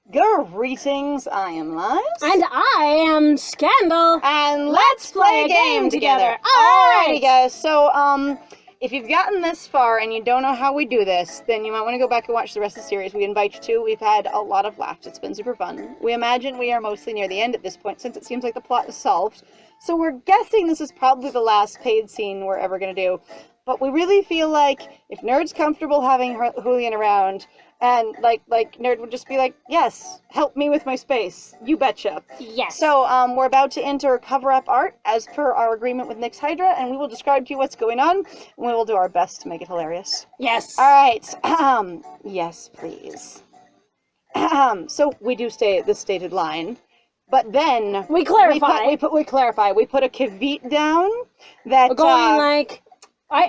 Greetings, I am Lives. And I am Scandal. And let's play a game together. Alrighty, guys. So, if you've gotten this far and you don't know how we do this, then you might want to go back and watch the rest of the series. We invite you to. We've had a lot of laughs. It's been super fun. We imagine we are mostly near the end at this point, since it seems like the plot is solved. So we're guessing this is probably the last paid scene we're ever going to do. But we really feel like if Nerd's comfortable having Julian around, and like Nerd would just be like, yes, help me with my space. You betcha. Yes. So we're about to enter cover-up art as per our agreement with Nix Hydra, and we will describe to you what's going on, and we will do our best to make it hilarious. Yes. All right. Yes, please. So we do stay at the stated line, but then we clarify. We clarify. We put a caveat down that we're going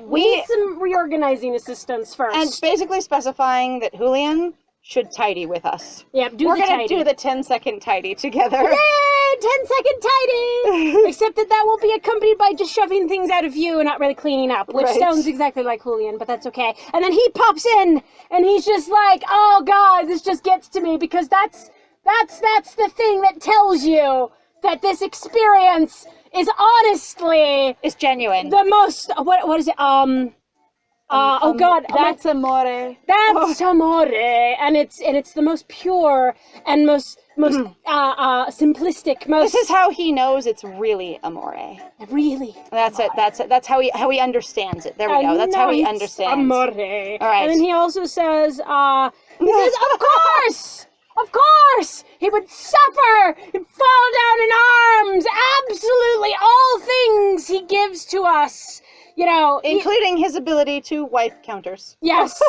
we need some reorganizing assistance first. And basically specifying that Julian should tidy with us. Yep, We're going to do the 10-second tidy together. Yay! 10-second tidy! Except that will be accompanied by just shoving things out of view and not really cleaning up, which sounds exactly like Julian, but that's okay. And then he pops in, and he's just like, oh god, this just gets to me, because that's the thing that tells you that this experience is honestly... It's genuine. The most... What is it? Oh god. That's amore. That's amore. And it's the most pure and most simplistic, most... This is how he knows it's really amore. Really? That's it. That's how he understands it. There we go. That's how he understands. Amore. All right. And then he also says, of course! Of course! He would suffer and fall down in arms! Absolutely all things he gives to us! You know... Including his ability to wipe counters. Yes.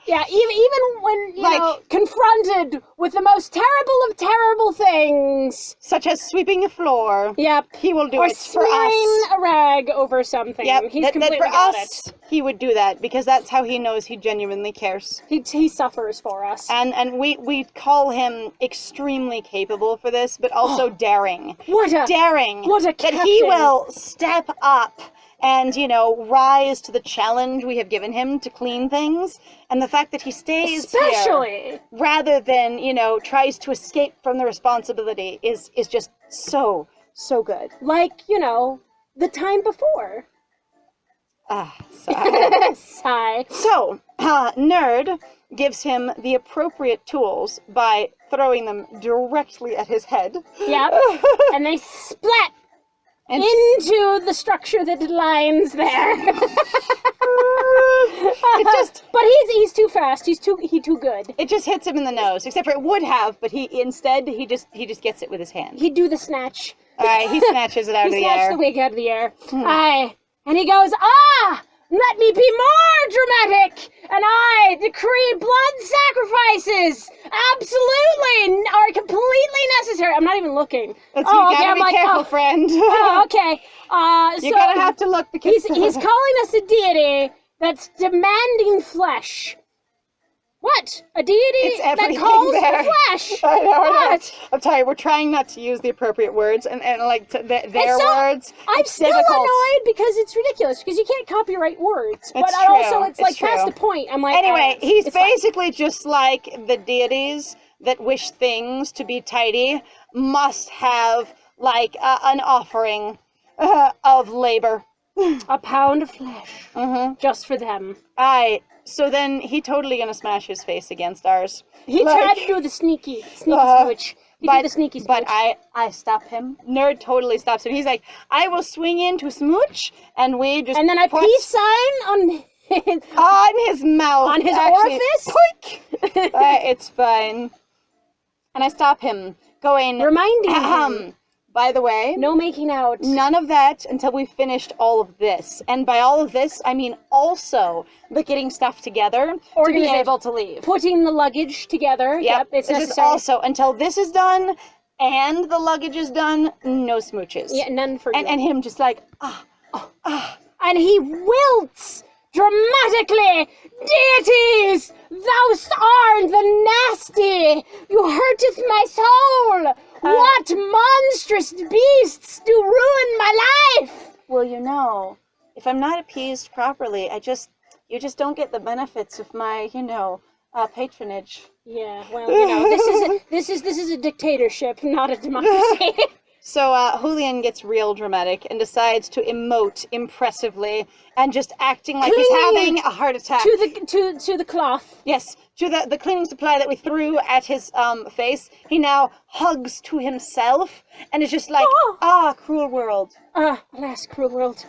Yeah, even when, you know, confronted with the most terrible of terrible things. Such as sweeping a floor. Yep. He will do it for us. Or smearing a rag over something. Yep. He's completely for got us, it. He would do that, because that's how he knows he genuinely cares. He suffers for us. And we call him extremely capable for this, but also daring. What a That he will step up and, you know, rise to the challenge we have given him to clean things. And the fact that he stays here, rather than, you know, tries to escape from the responsibility is just so good. Like, you know, the time before. Sigh. Sigh. So, Nerd gives him the appropriate tools by throwing them directly at his head. Yep. And they splat into the structure that lines there. But he's too fast. He's too good. It just hits him in the nose. Except for it would have, but he just gets it with his hand. He'd do the snatch. All right, he snatches it out of the air. He snatched the wig out of the air. Aye. And he goes, let me be more dramatic, and I decree blood sacrifices absolutely are completely necessary. I'm not even looking. You gotta be careful, friend. Oh, okay. You're gonna have to look, because he's calling us a deity that's demanding flesh. What? A deity that calls for flesh? I know. What? I'm sorry, we're trying not to use the appropriate words, and like their words. I'm still annoyed because it's ridiculous, because you can't copyright words. But it's also, it's like past the point. I'm like, anyway, he's basically just like the deities that wish things to be tidy must have like an offering of labor. A pound of flesh. Just for them. So then he totally gonna smash his face against ours. He tried to do the sneaky switch. He did the sneaky switch. But I stop him. Nerd totally stops him. He's like, I will swing in to smooch, and we just and then I peace sign on his mouth. On his orifice? It's fine. And I stop him, going, reminding him. By the way, no making out. None of that until we've finished all of this. And by all of this, I mean also the getting stuff together to be able to leave. Putting the luggage together. Yep, it's necessary. This is also, until this is done and the luggage is done, no smooches. Yeah, none for you. And him just like, And he wilts dramatically. Deities, thou art the nasty. You hurteth my soul. What monstrous beasts do ruin my life? Well, you know, if I'm not appeased properly, you just don't get the benefits of my, patronage. Yeah, well, this This is a dictatorship, not a democracy. So Julian gets real dramatic and decides to emote impressively and just acting like he's having a heart attack. To the cloth. Yes, to the cleaning supply that we threw at his face. He now hugs to himself and is just like, cruel world. Alas, cruel world.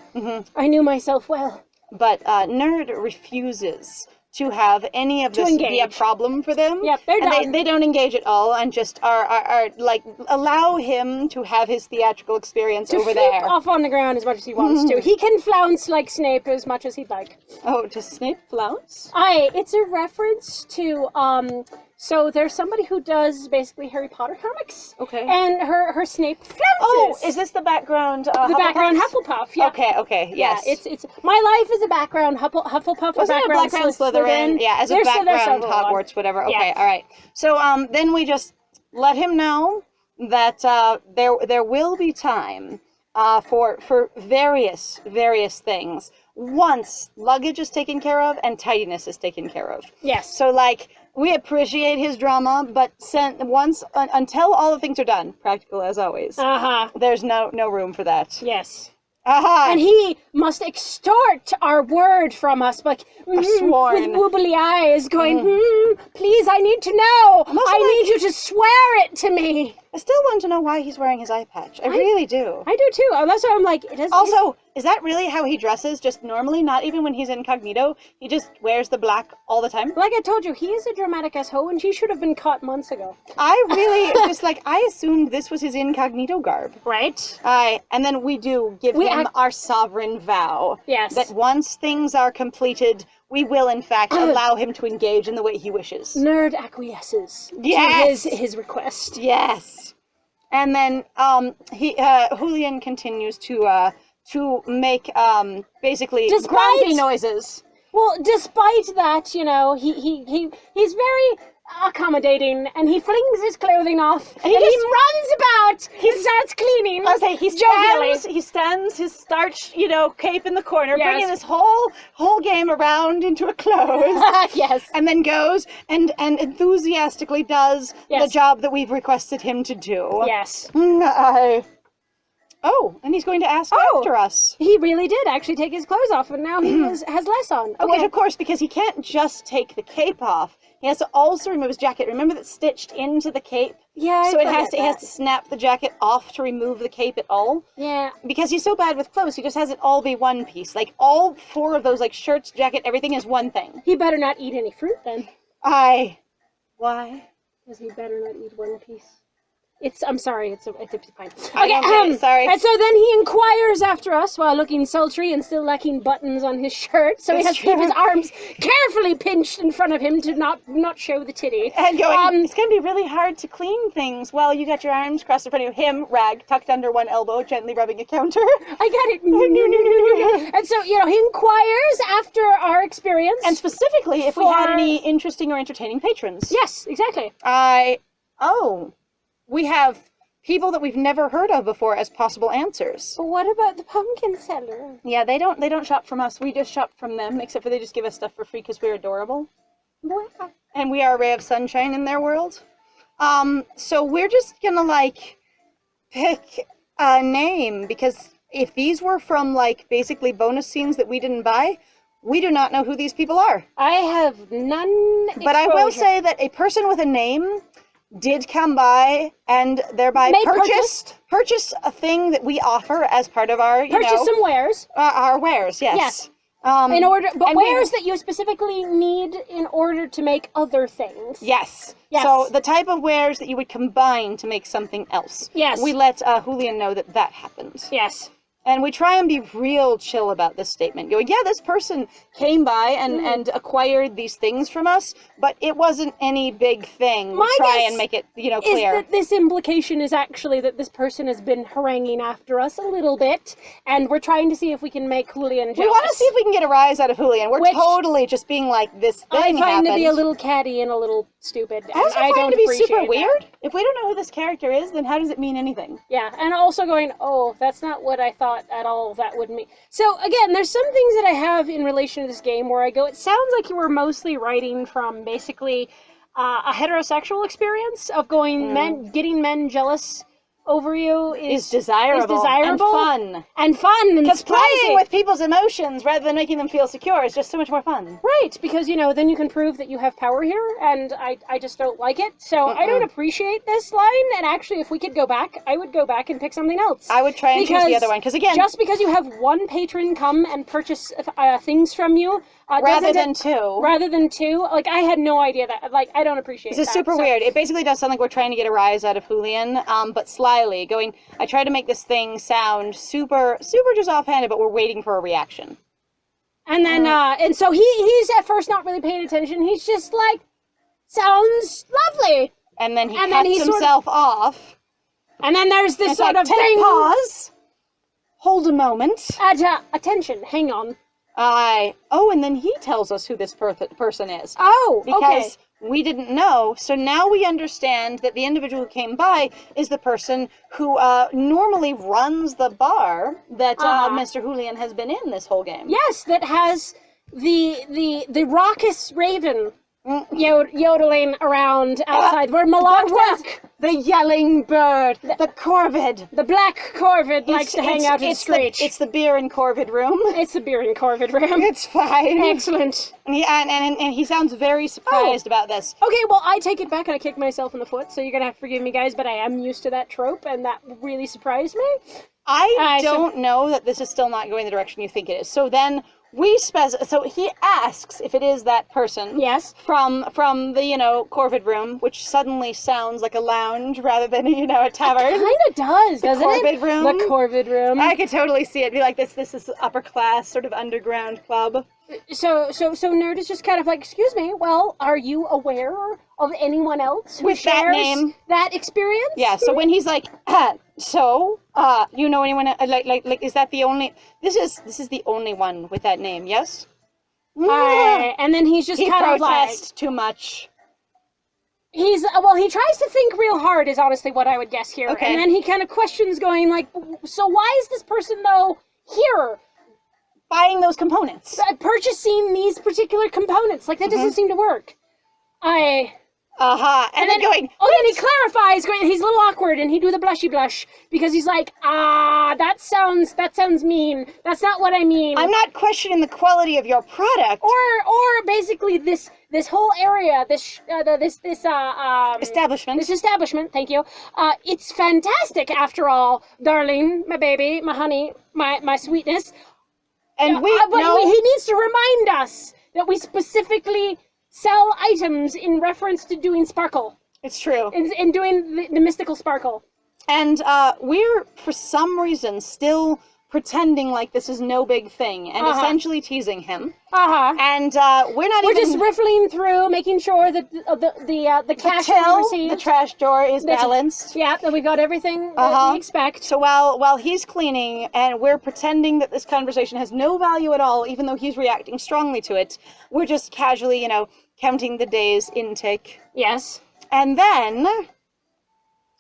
I knew myself well. But Nerd refuses to have any of this be a problem for them. Yep, they're done. They don't engage at all and just are like, allow him to have his theatrical experience over there. Off on the ground as much as he wants to. He can flounce like Snape as much as he'd like. Oh, does Snape flounce? It's a reference to, so there's somebody who does basically Harry Potter comics. Okay. And her Snape flounces. Oh, is this the background the background Hufflepuff, yeah. Okay, yes. Yeah, it's my life is a background Hufflepuff. Wasn't it background Slytherin? Yeah, as a background Hogwarts, whatever. Okay, yes. all right. So then we just let him know that there will be time for various things once luggage is taken care of and tidiness is taken care of. Yes. So like, we appreciate his drama, but until all the things are done, practical as always. There's no room for that. Yes. And he must extort our word from us, like sworn. with wobbly eyes, going, please, I need to know. I need you to swear it to me. I still want to know why he's wearing his eye patch. I really do. I do too. That's why I'm like, it is. Also, is that really how he dresses? Just normally, not even when he's incognito? He just wears the black all the time? Like I told you, he is a dramatic asshole, and she should have been caught months ago. I really, I assumed this was his incognito garb. Right? And then we do give him our sovereign vow. Yes. That once things are completed, we will, in fact, allow him to engage in the way he wishes. Nerd acquiesces to his request. Yes. And then Julian continues to make basically grumpy noises. Well, despite that, you know, he's very accommodating, and he flings his clothing off, and he runs about. He starts cleaning. I say he stands his starched, cape in the corner, bringing this whole game around into a close. Yes, and then goes and enthusiastically does the job that we've requested him to do. Yes. And he's going to ask after us. He really did actually take his clothes off, and now he has less on. Okay. Which, of course, because he can't just take the cape off. He has to also remove his jacket. Remember that's stitched into the cape? Yeah, so he has to snap the jacket off to remove the cape at all. Yeah. Because he's so bad with clothes, he just has it all be one piece. Like, all four of those, shirts, jacket, everything is one thing. He better not eat any fruit, then. Why? Because he better not eat one piece. I'm sorry, it's fine. Okay, sorry. And so then he inquires after us while looking sultry and still lacking buttons on his shirt. So he has to keep his arms carefully pinched in front of him to not show the titty. And going, it's going to be really hard to clean things while you got your arms crossed in front of him, rag tucked under one elbow, gently rubbing a counter. I got it. And so, he inquires after our experience. And specifically, if we had any interesting or entertaining patrons. Yes, exactly. We have people that we've never heard of before as possible answers. But what about the pumpkin seller? Yeah, they don't shop from us. We just shop from them, except for they just give us stuff for free because we're adorable. Yeah. And we are a ray of sunshine in their world. So we're just gonna pick a name, because if these were from basically bonus scenes that we didn't buy, we do not know who these people are. I have none exposure. But I will say that a person with a name did come by and thereby purchase a thing that we offer as part of our some wares. Our wares, yes. Wares that you specifically need in order to make other things. Yes. So the type of wares that you would combine to make something else. Yes. We let Julian know that happened. Yes. And we try and be real chill about this statement. Going, this person came by and acquired these things from us, but it wasn't any big thing. We try and make it, clear. Is that this implication is actually that this person has been haranguing after us a little bit, and we're trying to see if we can make Julian jealous. We want to see if we can get a rise out of Julian. We're totally just being this thing I find to be a little catty and a little stupid. I don't to be super weird. If we don't know who this character is, then how does it mean anything? Yeah, and also going, that's not what I thought at all that would mean. So again, there's some things that I have in relation to this game where I go, it sounds like you were mostly writing from basically a heterosexual experience of getting men jealous over you is desirable and fun. And fun and because playing spicy. with people's emotions rather than making them feel secure is just so much more fun. Right, because, then you can prove that you have power here, and I just don't like it. So I don't appreciate this line, and actually, if we could go back, I would go back and pick something else. I would try and choose the other one, because again... Just because you have one patron come and purchase things from you... rather than two. Rather than two. Like, I had no idea that. Like, I don't appreciate that. This is super weird. It basically does sound like we're trying to get a rise out of Julian, but slyly, going, I try to make this thing sound super just offhanded, but we're waiting for a reaction. And then, and so he's at first not really paying attention. He's just like, sounds lovely. And then he cuts himself off. And then there's this sort of thing. Pause. Hold a moment. Attention, hang on. And then he tells us who this person is. Oh, because we didn't know, so now we understand that the individual who came by is the person who normally runs the bar that Mr. Julian has been in this whole game. Yes, that has the raucous raven yodeling around outside where Malak was. The yelling bird, the corvid. The black corvid likes to hang out and screech. It's the beer and corvid room. It's the beer and corvid room. It's fine. Excellent. And he sounds very surprised about this. Okay, well, I take it back and I kick myself in the foot, so you're going to have to forgive me, guys, but I am used to that trope, and that really surprised me. I don't know that this is still not going the direction you think it is. So then... So he asks if it is that person. Yes. From the, corvid room, which suddenly sounds like a lounge rather than, a tavern. It kind of does, doesn't it? The corvid room. The corvid room. I could totally see it. Be like, this is upper class, sort of underground club. So Nerd is just kind of like, excuse me, well, are you aware of anyone else who with shares that name, that experience? Yeah. So when he's like, you know anyone like is that the only? This is the only one with that name. Yes. And then he's just kind of like too much. He tries to think real hard is honestly what I would guess here. Okay. And then he kind of questions, going like, so why is this person though here? Buying those components. Purchasing these particular components. Like, that doesn't seem to work. And then going... then he clarifies, going, he's a little awkward, and he do the blushy blush, because he's like, that sounds mean. That's not what I mean. I'm not questioning the quality of your product. Or basically this whole area, this establishment. This establishment, thank you. It's fantastic, after all, darling, my baby, my honey, my sweetness. And he needs to remind us that we specifically sell items in reference to doing sparkle. It's true. In doing the mystical sparkle. And we're, for some reason, still pretending like this is no big thing and essentially teasing him. And we're just riffling through, making sure that the cash we received, the trash drawer is balanced. Yeah, that we got everything that we expect. So while he's cleaning and we're pretending that this conversation has no value at all, even though he's reacting strongly to it, we're just casually, counting the day's intake. Yes. And then,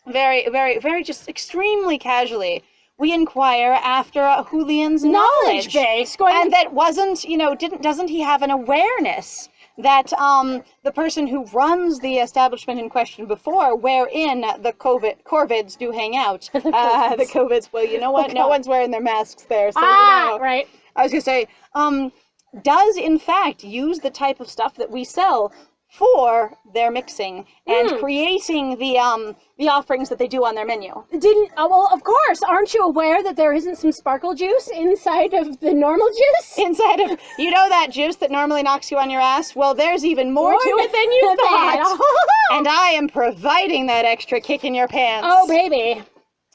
very, very, very just extremely casually, we inquire after Julian's knowledge base, and that wasn't, doesn't he have an awareness that the person who runs the establishment in question before, wherein the corvids do hang out, the corvids, well, you know what? No one's wearing their masks there, so right. I was gonna say, does in fact use the type of stuff that we sell for their mixing and creating the offerings that they do on their menu. Well, of course, aren't you aware that there isn't some sparkle juice inside of the normal juice? Inside of, that juice that normally knocks you on your ass? Well, there's even more to it than you thought. And I am providing that extra kick in your pants. Oh, baby.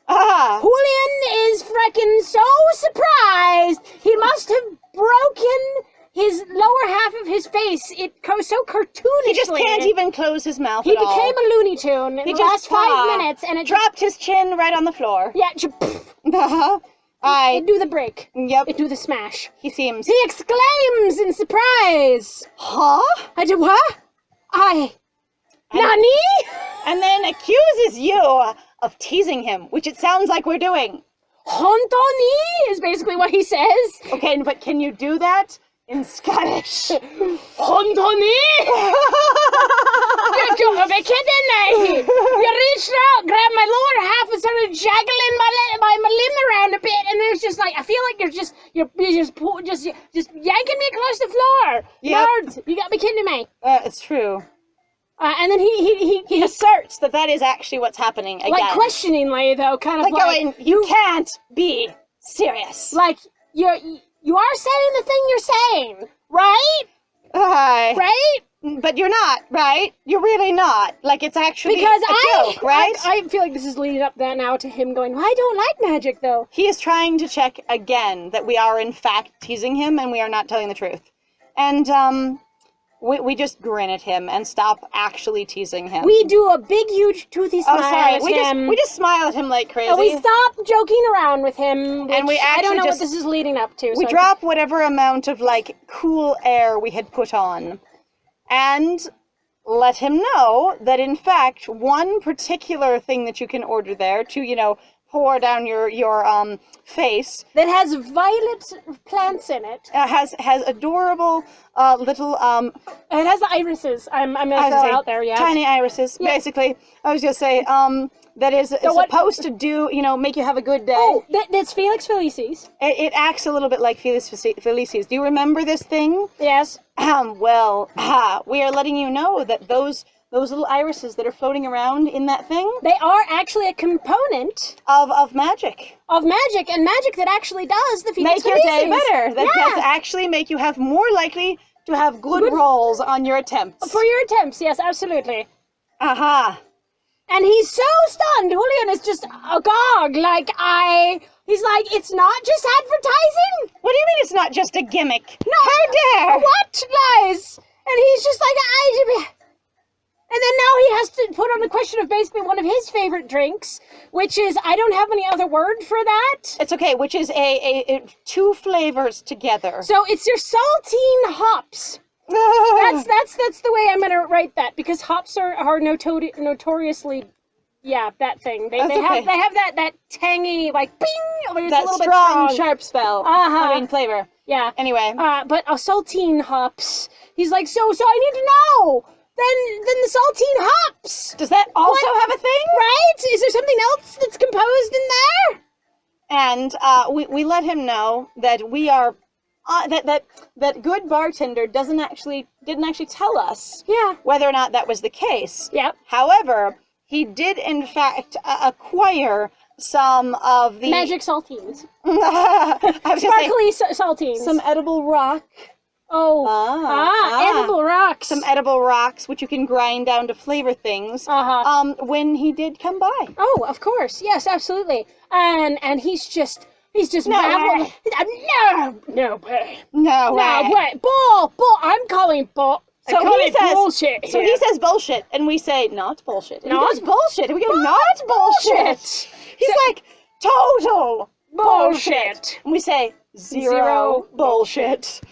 Julian is frickin' so surprised. He must have broken his lower half of his face, it goes so cartoonishly. He just can't even close his mouth at all. He became a Looney Tune in the last 5 minutes, and it dropped his chin right on the floor. Yeah. It do the break. Yep. It do the smash. He seems. He exclaims in surprise. Huh? I do what? Nani? And then accuses you of teasing him, which it sounds like we're doing. Hontoni is basically what he says. Okay, but can you do that in Scottish. Anthony! You've got to be kidding me! You reached out, grabbed my lower half and started jaggling my limb around a bit, and it was just like, I feel like you're just yanking me across the floor. Yep. Lord, you got to be kidding me. It's true. And then he asserts that that is actually what's happening again. like questioningly though, kind of like going, you can't be serious. like you are saying the thing you're saying, right? Right? But you're not, right? You're really not. Like, it's actually Because a joke, right? I feel like this is leading up that now to him going, I don't like magic, though. He is trying to check again that we are, in fact, teasing him and we are not telling the truth. And, we just grin at him and stop actually teasing him. We do a big, huge, toothy smile at him. We just smile at him like crazy. And we stop joking around with him, and we I don't know just, what this is leading up to. We drop whatever amount of, like, cool air we had put on. And let him know that, in fact, one particular thing that you can order there to, you know, pour down your face. That has violet plants in it. Has adorable little It has irises. I'm gonna throw out there, yeah. Tiny irises, basically. I was gonna say that is supposed to do, you know, make you have a good day. Oh, that's Felix Felicis. It acts a little bit like Felix Felicis. Do you remember this thing? Yes. Well, we are letting you know that those little irises that are floating around in that thing, they are actually a component of magic. Of magic, and magic that actually does the Felix Make your day better. That yeah. does actually make you have more likely to have good rolls on your attempts. For your attempts, yes, absolutely. Aha. And he's so stunned. Julian is just agog. He's like, it's not just advertising? What do you mean it's not just a gimmick? No. How dare? What? Lies. And he's just like, and then now he has to put on the question of basically one of his favorite drinks, which is, I don't have any other word for that. It's okay, which is a two flavors together. So it's your saltine hops. That's the way I'm gonna write that, because hops are notoriously, yeah, that thing. They have that tangy, like bing, it's that a little strong, bit sharp spell. Flavor. Yeah. Anyway. But a saltine hops. He's like, so I need to know. Then the saltine hops. Does that also have a thing? Right? Is there something else that's composed in there? And we let him know that we are that good bartender didn't actually tell us whether or not that was the case. Yep. However, he did in fact acquire some of the magic saltines. Sparkly saltines. Some edible rock. Edible rocks. Some edible rocks, which you can grind down to flavor things. When he did come by. Oh, of course, yes, absolutely. And he's just no way. No way. No way. Bull. I'm calling bull. So he says bullshit. So he says bullshit, and we say not bullshit. And not he goes bullshit, and we go not bullshit. He's like total bullshit, and we say zero bullshit.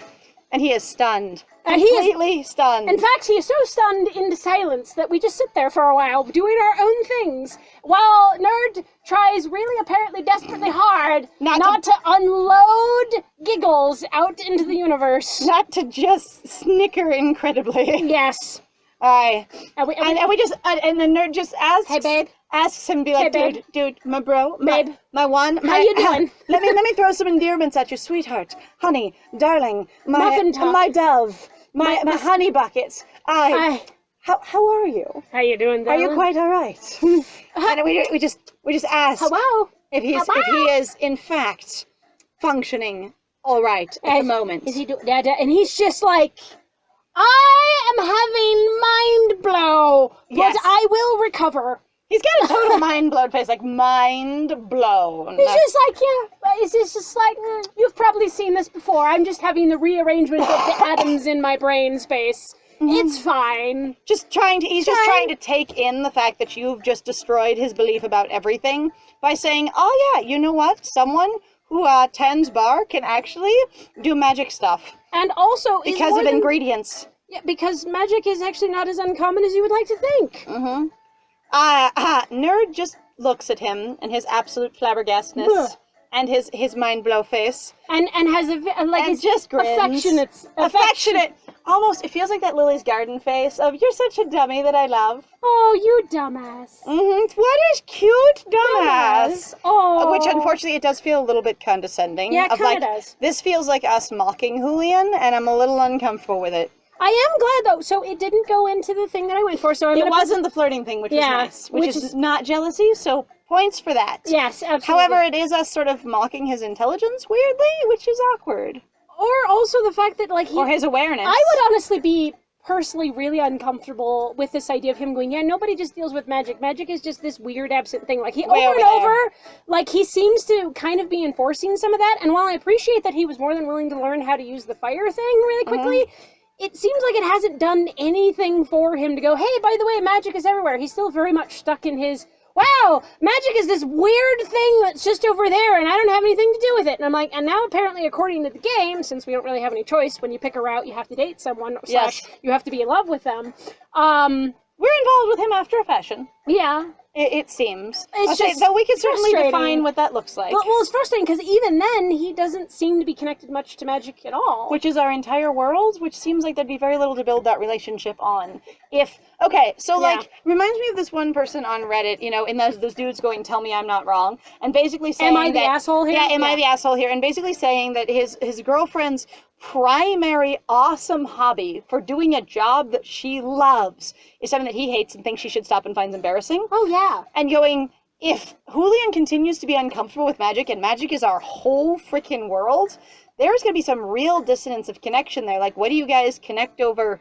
And he is stunned. Completely stunned. In fact, he is so stunned into silence that we just sit there for a while doing our own things, while Nerd tries really apparently desperately hard not to unload giggles out into the universe. Not to just snicker incredibly. Yes. Aye. And the Nerd just asks, hey babe, asks him, be like, dude, my bro, babe, my one, how you doing? let me throw some endearments at you, sweetheart, honey, darling, my dove, my honey buckets. How are you? How you doing, darling? Are you quite all right? And we just ask if he is in fact functioning all right at the moment. Is he and he's just like, I am having mind blow, but I will recover. He's got a total mind-blown face, like mind blown. He's just like, it's just like, you've probably seen this before. I'm just having the rearrangement of the atoms in my brain space. It's fine. He's just trying to take in the fact that you've just destroyed his belief about everything by saying, oh yeah, you know what? Someone who tends bar can actually do magic stuff. And also because of ingredients. Yeah, because magic is actually not as uncommon as you would like to think. Nerd just looks at him and his absolute flabbergastness and his mind blow face. And has like And his just grins. Affectionate. Almost, it feels like that Lily's Garden face of, you're such a dummy that I love. Oh, you dumbass. What is cute dumbass? Oh. Which, unfortunately, it does feel a little bit condescending. Yeah, it of kind like, of does. This feels like us mocking Julian, and I'm a little uncomfortable with it. I am glad, though. So it didn't go into the thing that I went for, so It wasn't the flirting thing, which was Yeah, nice. Which which is is- not jealousy, so points for that. Yes, absolutely. However, it is us sort of mocking his intelligence weirdly, which is awkward. Or also the fact that, like, Or his awareness. I would honestly be personally really uncomfortable with this idea of him going, yeah, nobody just deals with magic. Magic is just this weird absent thing. Like, he Way over and over there. over, like, he seems to kind of be enforcing some of that. And while I appreciate that he was more than willing to learn how to use the fire thing really quickly, it seems like it hasn't done anything for him to go, hey, by the way, magic is everywhere. He's still very much stuck in his, wow, magic is this weird thing that's just over there and I don't have anything to do with it. And I'm like, and now apparently according to the game, since we don't really have any choice, when you pick a route, you have to date someone, Yes. / you have to be in love with them. We're involved with him after a fashion. Yeah. It seems. It's I'll say, just though we could certainly frustrating. define what that looks like. Well, it's frustrating because even then, he doesn't seem to be connected much to magic at all. Which is our entire world, which seems like there'd be very little to build that relationship on. Like, reminds me of this one person on Reddit, in those dudes going, tell me I'm not wrong, and basically saying Am I the asshole here? Yeah, am I the asshole here? And basically saying that his girlfriend's primary awesome hobby for doing a job that she loves is something that he hates and thinks she should stop and finds embarrassing. Oh, yeah. And going, if Julian continues to be uncomfortable with magic, and magic is our whole freaking world, there's going to be some real dissonance of connection there. Like, what do you guys connect over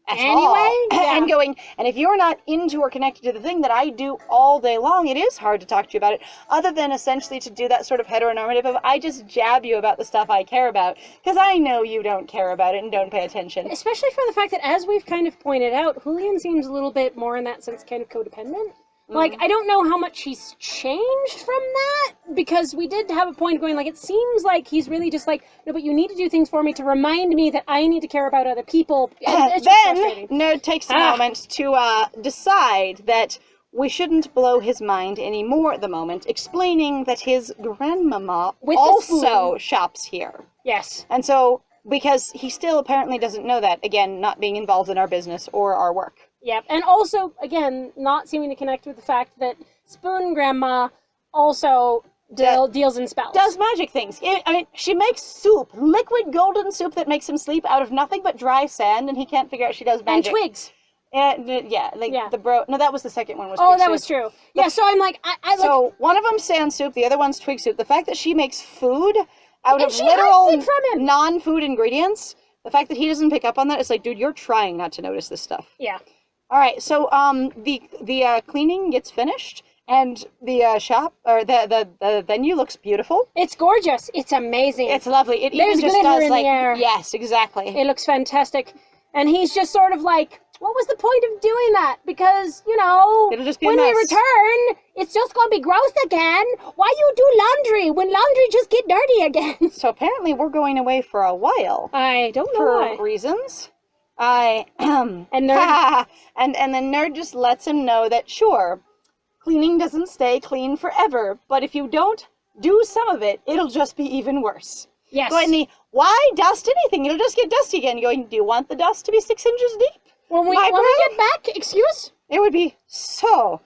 at all? Yeah. And going, and if you're not into or connected to the thing that I do all day long, it is hard to talk to you about it, other than essentially to do that sort of heteronormative of, I just jab you about the stuff I care about, because I know you don't care about it and don't pay attention. Especially for the fact that, as we've kind of pointed out, Julian seems a little bit more in that sense kind of codependent. Like, I don't know how much he's changed from that, because we did have a point going, like, it seems like he's really just like, no, but you need to do things for me to remind me that I need to care about other people. It's just Then, frustrating. Nerd takes a moment to decide that we shouldn't blow his mind anymore at the moment, explaining that his grandmama With the also spoon. shops here. Yes. And so, because he still apparently doesn't know that, again, not being involved in our business or our work. Yep. And also, again, not seeming to connect with the fact that Spoon Grandma also deals in spells. Does magic things. I mean, she makes soup, liquid golden soup that makes him sleep out of nothing but dry sand, and he can't figure out she does and magic. twigs. The bro. No, that was the second one. Was Oh, twig that soup. was true. Yeah, so I'm like, I So one of them's sand soup, the other one's twig soup. The fact that she makes food out And of she literal hides it from him. non-food ingredients, the fact that he doesn't pick up on that, it's like, dude, you're trying not to notice this stuff. Yeah. All right, so the cleaning gets finished, and the shop or the venue looks beautiful. It's gorgeous. It's amazing. It's lovely. It There's even just glitter does in like the air. yes, exactly. It looks fantastic. And he's just sort of like, what was the point of doing that? Because, It'll just be a when we mess. return, it's just going to be gross again. Why you do laundry when laundry just get dirty again? So apparently we're going away for a while I don't know for why. reasons. And Nerd, and then Nerd just lets him know that sure, cleaning doesn't stay clean forever, but if you don't do some of it, it'll just be even worse. yes. Going, why dust anything? It'll just get dusty again. Going, do you want the dust to be 6 inches deep? When we get back, excuse? It would be so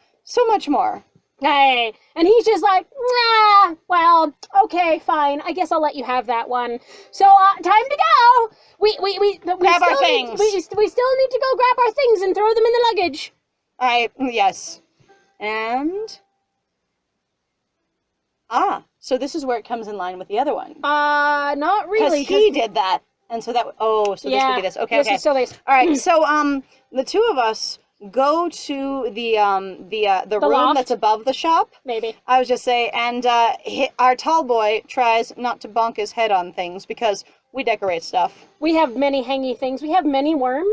much more. Hey, and he's just like, nah, well, okay, fine. I guess I'll let you have that one. So, time to go. We Grab our still things. We still need to go grab our things and throw them in the luggage. Yes. And so this is where it comes in line with the other one. Not Because really. he did that. And so that, so this would be this. Okay, this okay. is still this. All right, so the two of us go to the room loft? that's above the shop. Maybe. I was just saying, and our tall boy tries not to bonk his head on things because we decorate stuff. We have many hangy things. We have many worm.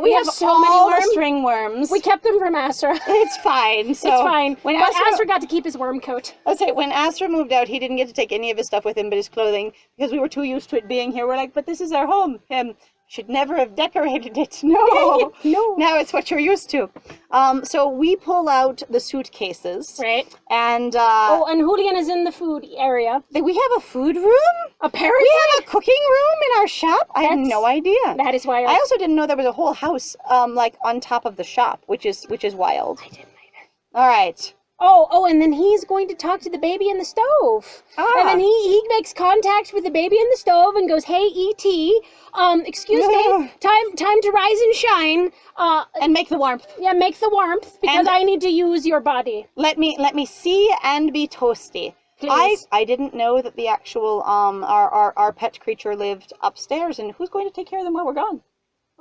We have so all many the worms. string worms. We kept them from Astra. It's fine. So it's fine. When But Astra got to keep his worm coat. I would say when Astra moved out, he didn't get to take any of his stuff with him but his clothing because we were too used to it being here. We're like, but this is our home. should never have decorated it. No. No. Now it's what you're used to. So we pull out the suitcases. Right. And, Oh, and Julian is in the food area. we have a food room? Apparently. We have a cooking room in our shop? I had no idea. That is wild. I also didn't know there was a whole house, like, on top of the shop, which is wild. I didn't either. All right. Oh, and then he's going to talk to the baby in the stove. And then he makes contact with the baby in the stove and goes, "Hey, E.T., excuse me, time to rise and shine. And make the warmth. Yeah, make the warmth, because And- I need to use your body. Let me see and be toasty." Please. I didn't know that the actual our pet creature lived upstairs, and who's going to take care of them while we're gone?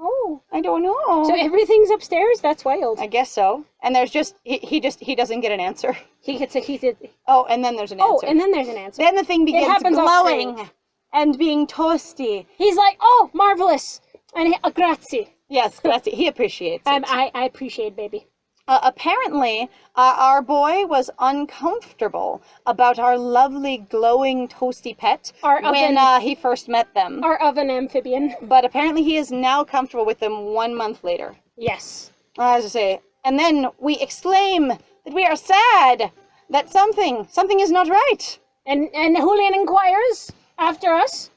Oh. I don't know. So everything's upstairs? That's wild. I guess so. And there's just he doesn't get an answer. He did. Oh, and then there's an answer. Oh, and then there's an answer. then the thing begins happens glowing and being toasty. He's like, "Oh, marvelous." And grazie. Yes, he appreciates it. I appreciate baby. Apparently, our boy was uncomfortable about our lovely, glowing, toasty pet when he first met them. Our oven amphibian. But apparently he is now comfortable with them 1 month later. Yes. As I say. And then we exclaim that we are sad, that something is not right. And Julian inquires after us.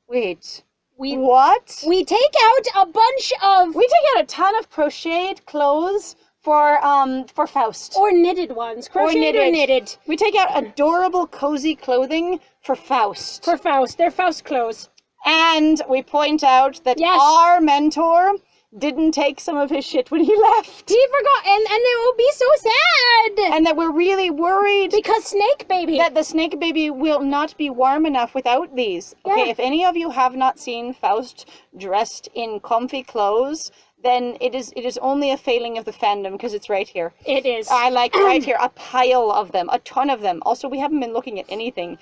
Wait. We What? take out a bunch of We take out a ton of crocheted clothes for Faust. or knitted ones, crocheted or knitted. We take out adorable, cozy clothing for Faust. For Faust, they're Faust clothes. And we point out that Yes. our mentor didn't take some of his shit when he left. He forgot, and it will be so sad And that we're really worried because Snake Baby. that the snake baby will not be warm enough without these. Okay, Yeah. if any of you have not seen Faust dressed in comfy clothes, then it is only a failing of the fandom, because it's right here. It is. I like right here, a pile of them, a ton of them. Also, we haven't been looking at anything.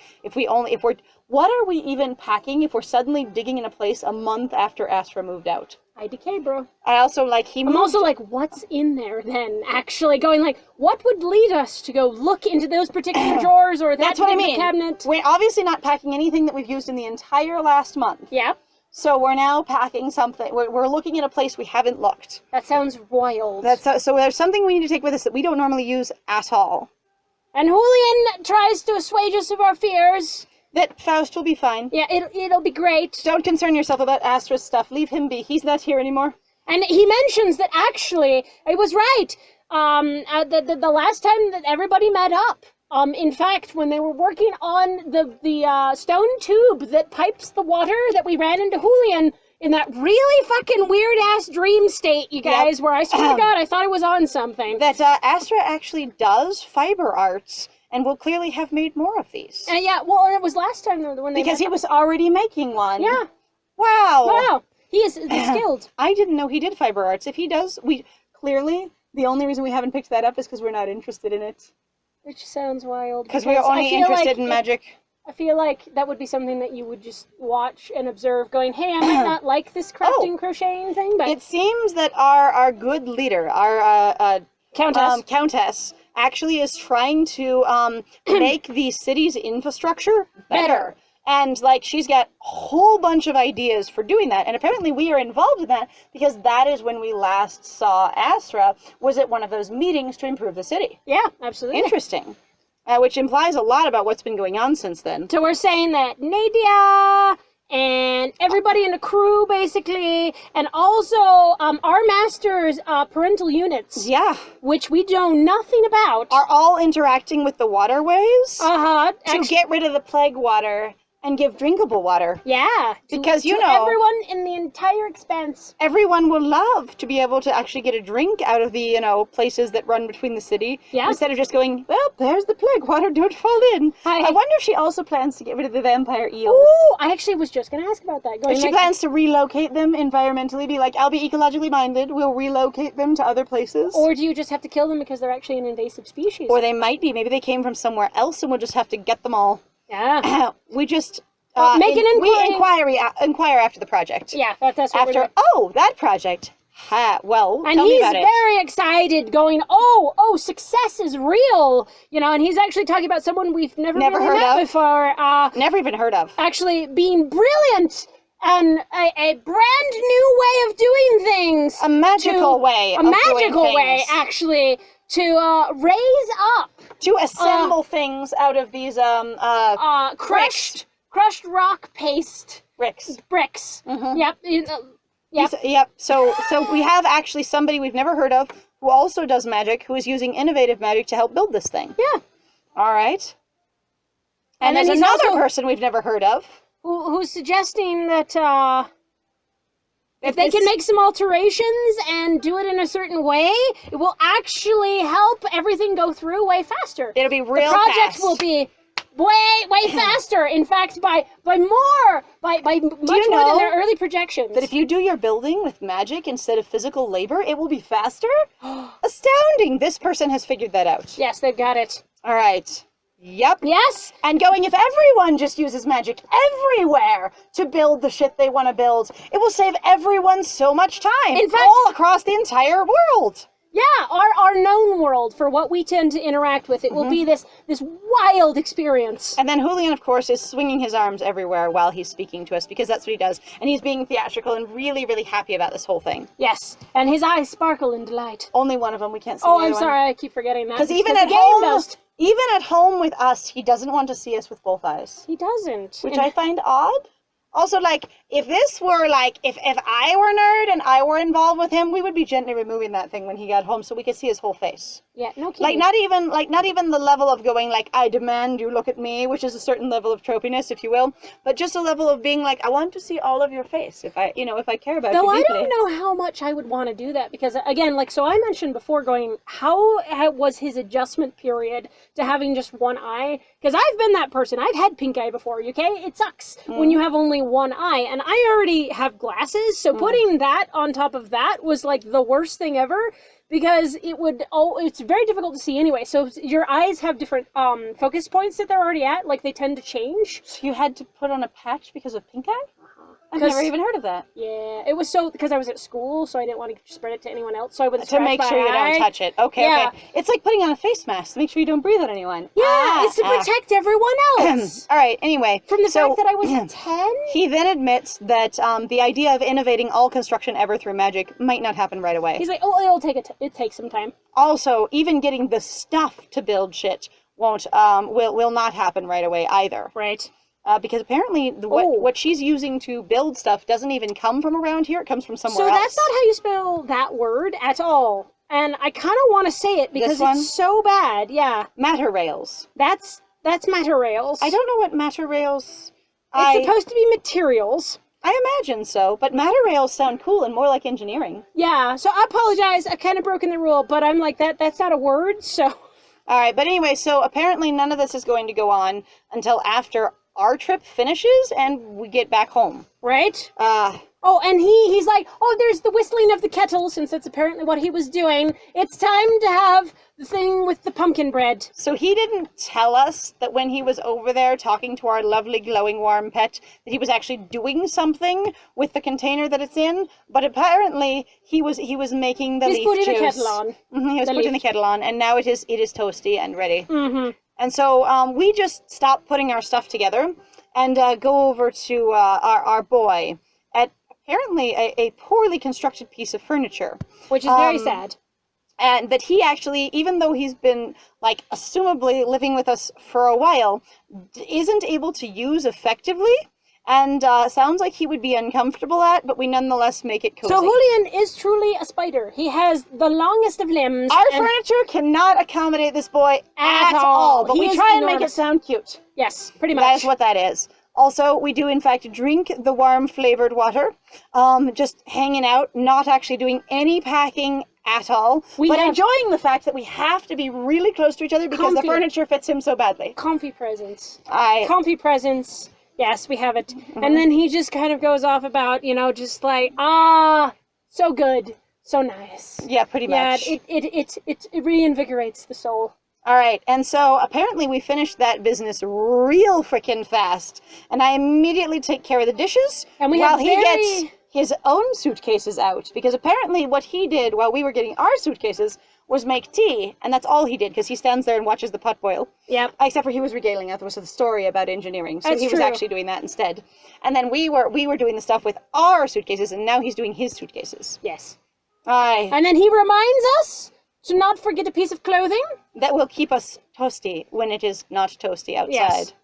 What are we even packing if we're suddenly digging in a place a month after Astra moved out? IDK, bro. I also like I'm also like, what's in there then? Actually going like, what would lead us to go look into those particular drawers or that That's what I particular mean. cabinet? We're obviously not packing anything that we've used in the entire last month. Yeah, So we're now packing something. We're looking at a place we haven't looked. that sounds wild. So there's something we need to take with us that we don't normally use at all. And Julian tries to assuage us of our fears. That Faust will be fine. Yeah, it'll be great. Don't concern yourself about Astra's stuff. Leave him be. He's not here anymore. And he mentions that actually, it was right. The last time that everybody met up, in fact, when they were working on the stone tube that pipes the water that we ran into Julian in that really fucking weird ass dream state, you guys, where I swear to God, I thought I was on something. That Astra actually does fiber arts and will clearly have made more of these. And yeah, well, and it was last time when they Because he was already making one. Yeah. Wow. Wow. He is skilled. I didn't know he did fiber arts. If he does, clearly, the only reason we haven't picked that up is because we're not interested in it. Which sounds wild. Because we're only interested in magic. I feel like that would be something that you would just watch and observe going, hey, I might not like this crafting crocheting thing, but... It seems that our good leader, our Countess, actually is trying to make the city's infrastructure better. And, like, she's got a whole bunch of ideas for doing that. And apparently we are involved in that because that is when we last saw Astra, was at one of those meetings to improve the city. Yeah, absolutely. Interesting. Which implies a lot about what's been going on since then. So we're saying that Nadia and everybody in the crew, basically, and also our master's parental units, which we know nothing about, are all interacting with the waterways to get rid of the plague water and give drinkable water. Yeah. Because, to everyone in the entire expanse. Everyone will love to be able to actually get a drink out of the, places that run between the city. Yeah. Instead of just going, well, there's the plague water, don't fall in. I wonder if she also plans to get rid of the vampire eels. Ooh, I actually was just going to ask about that. If she plans to relocate them environmentally, be like, I'll be ecologically minded, we'll relocate them to other places. Or do you just have to kill them because they're actually an invasive species? Or they might be. Maybe they came from somewhere else and we'll just have to get them all. Yeah. We just... make an inquiry. We inquire after the project. Yeah, that's what we're doing. Oh, that project. Well, and tell me he's about it. very excited, going, oh, success is real, and he's actually talking about someone we've never really heard met of before. Never even heard of. Actually being brilliant and a brand new way of doing things. A magical way. A magical way, actually, to raise up. To assemble things out of these crushed rock paste bricks. Yep. Yep. So we have actually somebody we've never heard of who also does magic, who is using innovative magic to help build this thing. Yeah. All right. And there's another person we've never heard of. Who's suggesting that if they can make some alterations and do it in a certain way, it will actually help everything go through way faster. It'll be real fast. The project fast. will be way faster. In fact, by much more than their early projections. That if you do your building with magic instead of physical labor, it will be faster? Astounding! This person has figured that out. Yes, they've got it. All right. Yep. Yes. And going, if everyone just uses magic everywhere to build the shit they want to build, it will save everyone so much time. In fact, all across the entire world. Yeah, our known world, for what we tend to interact with, it will be this wild experience. And then Julian, of course, is swinging his arms everywhere while he's speaking to us, because that's what he does. And he's being theatrical and really, really happy about this whole thing. Yes, and his eyes sparkle in delight. Only one of them, we can't see the Oh, other I'm one. sorry, I keep forgetting that. Because even at home with us, he doesn't want to see us with both eyes. He doesn't. Which I find odd. Also, like, if this were, like, if I were a nerd and I were involved with him, we would be gently removing that thing when he got home so we could see his whole face. Yeah, no kidding. Not even the level of going, like, I demand you look at me, which is a certain level of tropiness, if you will, but just a level of being like, I want to see all of your face, if I care about you deeply. I don't know how much I would want to do that, because, again, so I mentioned before going, how was his adjustment period to having just one eye? Because I've been that person. I've had pink eye before, okay? It sucks when you have only one eye, and I already have glasses, so putting that on top of that was, like, the worst thing ever, because it's very difficult to see anyway. So your eyes have different focus points that they're already at, like they tend to change. So you had to put on a patch because of pink eye? I've never even heard of that. Yeah, it was because I was at school, so I didn't want to spread it to anyone else, so I wouldn't to make sure you don't touch it. Okay. It's like putting on a face mask to make sure you don't breathe on anyone. Yeah, it's to protect everyone else. All right, anyway. From the fact that I was 10? He then admits that the idea of innovating all construction ever through magic might not happen right away. He's like, oh, it takes some time. Also, even getting the stuff to build shit will not happen right away either. Right. Because apparently what she's using to build stuff doesn't even come from around here. It comes from somewhere else. So that's not how you spell that word at all. And I kind of want to say it because it's so bad. Yeah. Matter rails. That's matter rails. I don't know what matter rails... It's supposed to be materials. I imagine so, but matter rails sound cool and more like engineering. Yeah, so I apologize. I've kind of broken the rule, but I'm like, that's not a word, so... All right, but anyway, so apparently none of this is going to go on until after our trip finishes and we get back home. Right? Oh, and he's like, oh, there's the whistling of the kettle, since that's apparently what he was doing. It's time to have the thing with the pumpkin bread. So he didn't tell us that when he was over there talking to our lovely glowing warm pet, that he was actually doing something with the container that it's in, but apparently he was making the leaf juice. He's putting the kettle on. He was putting the kettle on, and now it is toasty and ready. Mm-hmm. And so we just stopped putting our stuff together and go over to our boy at apparently a poorly constructed piece of furniture. Which is very sad. And that he actually, even though he's been, like, assumably living with us for a while, isn't able to use effectively. And sounds like he would be uncomfortable at, but we nonetheless make it cozy. So Julian is truly a spider. He has the longest of limbs. Our furniture cannot accommodate this boy at all. But we try and make it sound cute. Yes, pretty much. That's what that is. Also, we do in fact drink the warm flavored water, just hanging out, not actually doing any packing at all, but enjoying the fact that we have to be really close to each other because the furniture fits him so badly. Comfy presence. Comfy presence. Yes, we have it. Mm-hmm. And then he just kind of goes off about, just like, so good, so nice. Yeah, pretty much. Yeah, it reinvigorates the soul. All right, and so apparently we finished that business real freaking fast, and I immediately take care of the dishes and he gets his own suitcases out, because apparently what he did while we were getting our suitcases was make tea, and that's all he did, because he stands there and watches the pot boil. Yep. Except for he was regaling us with the story about engineering, so That's he was true. actually doing that instead. And then we were doing the stuff with our suitcases, and now he's doing his suitcases. Yes. Aye. And then he reminds us to not forget a piece of clothing. That will keep us toasty when it is not toasty outside. Yes.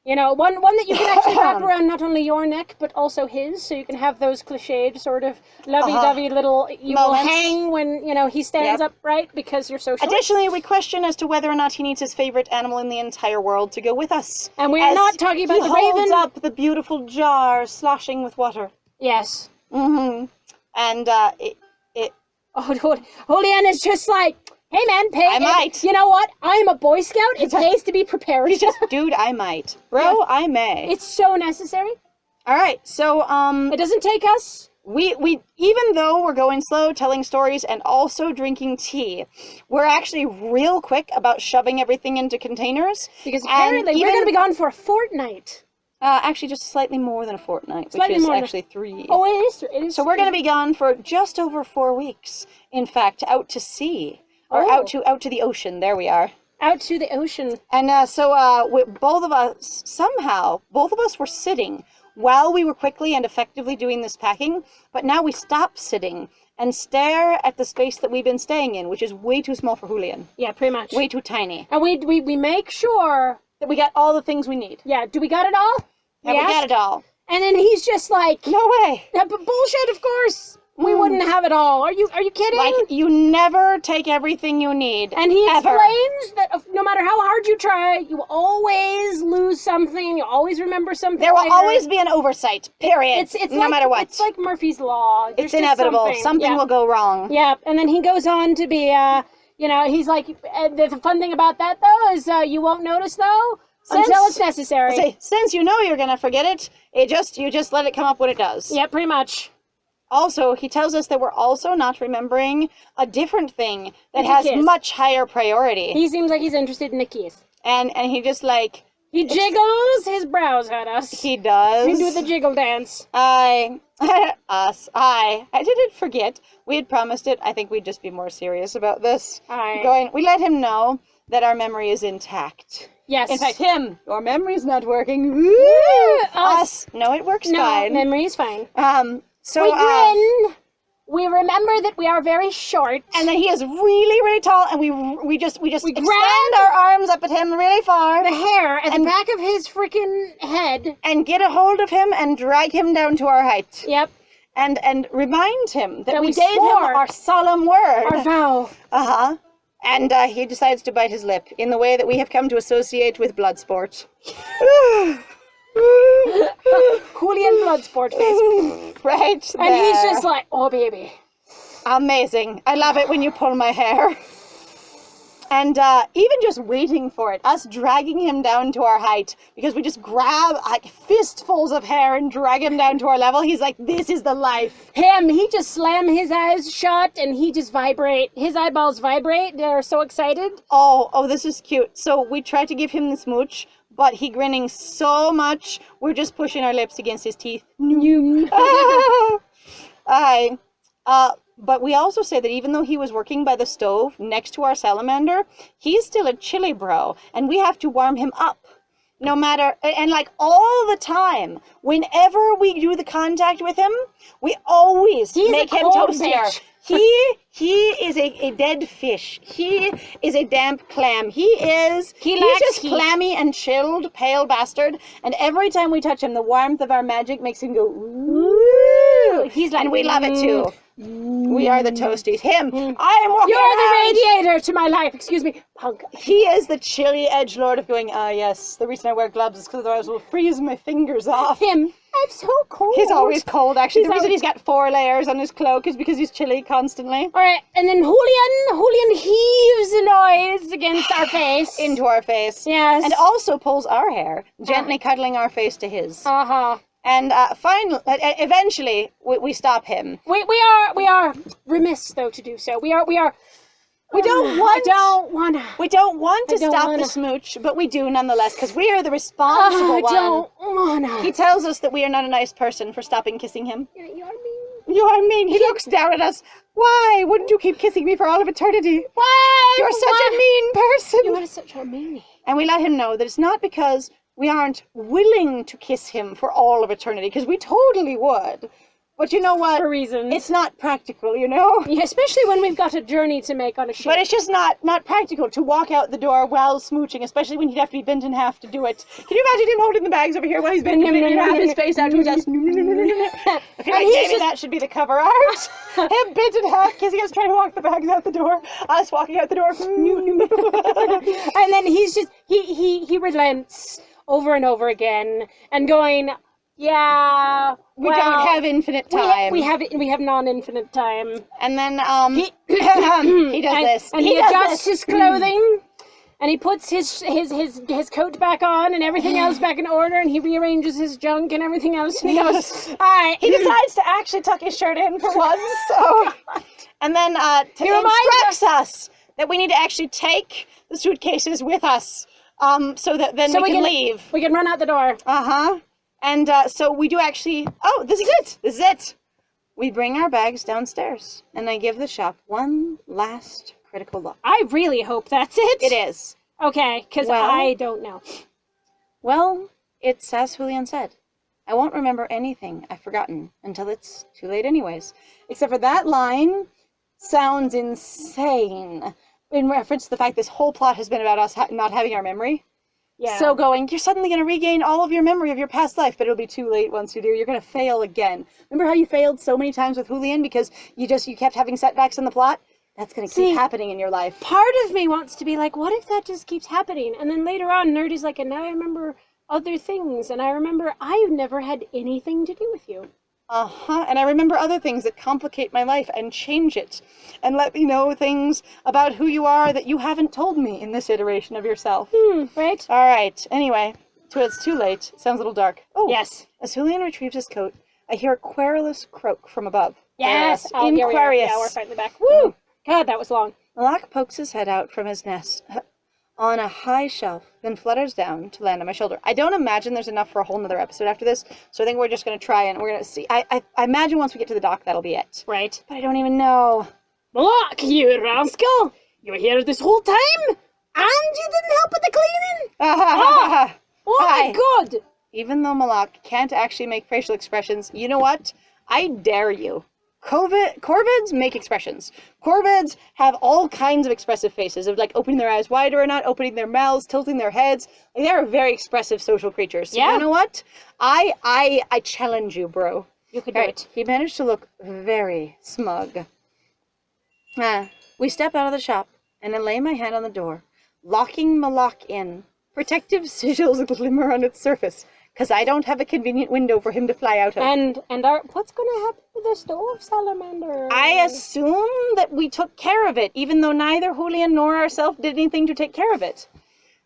You know, one that you can actually wrap around not only your neck, but also his, so you can have those cliched sort of lovey-dovey little, you will Moments. hang when, you know, he stands Yep. upright because you're so short. Additionally, we question as to whether or not he needs his favorite animal in the entire worworld to go with us. And we are As not talking about he the holds raven. up the beautiful jar sloshing with water. Yes. Mm-hmm. And Oh, Julian is just like, hey man, I might. You know what? I'm a Boy Scout. It pays to be prepared. he's just, dude, I might. Bro, I may. It's so necessary. All right, so It doesn't take us. we even though we're going slow, telling stories, and also drinking tea, we're actually real quick about shoving everything into containers. Because And apparently we're even- going to be gone for a fortnight. Actually, just slightly more than a fortnight, Slightly which is more than- actually 3. Oh, it is. So we're going to be gone for just over 4 weeks. In fact, out to sea, or Oh. out to the ocean. There we are. out to the ocean. And both of us were sitting while we were quickly and effectively doing this packing. But now we stop sitting and stare at the space that we've been staying in, which is way too small for Julian. Yeah, pretty much. Way too tiny. And we make sure. That we got all the things we need. Yeah, do we got it all? Yeah, we got it all. And then he's just like, No way. "Yeah, but bullshit, of course. We wouldn't have it all. Are you kidding? Like, you never take everything you need. And he ever. explains that no matter how hard you try, you always lose something. You always remember something. There will later. always be an oversight. Period. It's no like, matter what. It's like Murphy's Law. There's It's just inevitable. Something yeah. will go wrong. Yeah, and then he goes on to be, he's like, the fun thing about that, though, is you won't notice, though, until it's necessary. Say, since you know you're gonna forget it, you just let it come up when it does. Yeah, pretty much. Also, he tells us that we're also not remembering a different thing that It's a has kiss. much higher priority. He seems like he's interested in a kiss. And he just like He jiggles his brows at us. he does. We do the jiggle dance. I didn't forget. We had promised it. I think we'd just be more serious about this. We let him know that our memory is intact. Yes. In fact, your memory's not working. Us. No, it works No, fine. memory is fine. So We grin. We remember that we are very short. and then he is really, really tall, and we just extend grab our arms up at him really far, the hair at the back of his freaking head. and get a hold of him and drag him down to our height, Yep. and remind him that we we gave him swore. our solemn word. Our vow. And he decides to bite his lip in the way that we have come to associate with blood sport. Julian Bloodsport face. Right And he's there. just like, oh, baby. Amazing. I love it when you pull my hair. And even just waiting for it, us dragging him down to our height, because we just grab like fistfuls of hair and drag him down to our level. He's like, this is the life. He just slam his eyes shut and he just vibrate. His eyeballs vibrate. They're so excited. Oh, this is cute. So we try to give him the smooch, but he grinning so much, we're just pushing our lips against his teeth. But we also say that even though he was working by the stove next to our salamander, he's still a chilly bro, and we have to warm him up. No matter, and like all the time, whenever we do the contact with him, we always make him cold toastier. bitch. He is a dead fish. He is a damp clam. He's lacks just heat. clammy and chilled, pale bastard. And every time we touch him, the warmth of our magic makes him go, ooh. He's like, and we love it too. We are the toasties. Him, I am walking You're the around. radiator to my life. Excuse me, punk. He is the chilly edgelord of going, yes, the reason I wear gloves is because otherwise we'll freeze my fingers off. I'm so cold. He's always cold, actually. He's The reason always- he's got 4 layers on his cloak is because he's chilly constantly. All right, and then Julian heaves a noise against our face. Into our face. Yes. And also pulls our hair, gently cuddling our face to his. And finally, eventually, we stop him. We are remiss though to do so. We don't want. We don't want to I don't stop wanna. the smooch, but we do nonetheless, because we are the responsible I one. don't wanna. He tells us that we are not a nice person for stopping kissing him. You're mean. You are mean. He looks down at us. Why wouldn't you keep kissing me for all of eternity? Why? You're such a mean person. You are such a meanie. And we let him know that it's not because we aren't willing to kiss him for all of eternity, because we totally would. But you know what? For reasons. It's not practical, you know? Yeah, especially when we've got a journey to make on a ship. But it's just not practical to walk out the door while smooching, especially when he'd have to be bent in half to do it. Can you imagine him holding the bags over here while he's bent in half, his face out to us? I feel like maybe that should be the cover art. Him bent in half, kissing us, trying to walk the bags out the door. Us walking out the door. And then he's just, he relents over and over again and going... Yeah, we don't have infinite time. We have non-infinite time. And then he does this. And he adjusts his clothing, and he puts his coat back on, and everything else back in order, and he rearranges his junk and everything else. And he goes, all right. He decides to actually tuck his shirt in for once. So, and then he instructs us that we need to actually take the suitcases with us, so that then we can leave. We can run out the door. And so we do actually... Oh, this is it! We bring our bags downstairs, and I give the shop one last critical look. I really hope that's it. It is. Okay, because I don't know. Well, it's as Julian said. I won't remember anything I've forgotten until it's too late anyways. Except for that line sounds insane in reference to the fact this whole plot has been about us not having our memory. Yeah. So going, you're suddenly going to regain all of your memory of your past life, but it'll be too late once you do. You're going to fail again. Remember how you failed so many times with Julian because you kept having setbacks in the plot? That's going to keep happening in your life. Part of me wants to be like, what if that just keeps happening? And then later on, Nerdy's like, and now I remember other things, and I remember I've never had anything to do with you. And I remember other things that complicate my life and change it, and let me know things about who you are that you haven't told me in this iteration of yourself. Right? All right. Anyway, it's too late. Sounds a little dark. Oh, yes. As Julian retrieves his coat, I hear a querulous croak from above. Yes. Inquarious. Yeah, we're finally back. Woo! God, that was long. Malak pokes his head out from his nest on a high shelf, then flutters down to land on my shoulder. I don't imagine there's enough for a whole nother episode after this, so I think we're just going to try and we're going to see. I imagine once we get to the dock, that'll be it. Right. But I don't even know. Malak, you rascal! You were here this whole time? And you didn't help with the cleaning? Oh my God! Even though Malak can't actually make facial expressions, you know what? I dare you. Corvids make expressions. Corvids have all kinds of expressive faces, of like opening their eyes wider or not, opening their mouths, tilting their heads. Like, they're very expressive social creatures. So you know what? I challenge you, bro. You could do it. He managed to look very smug. We step out of the shop, and I lay my hand on the door, locking Malak in. Protective sigils glimmer on its surface, because I don't have a convenient window for him to fly out of. And what's going to happen to the stove salamander? I assume that we took care of it, even though neither Julian nor ourselves did anything to take care of it.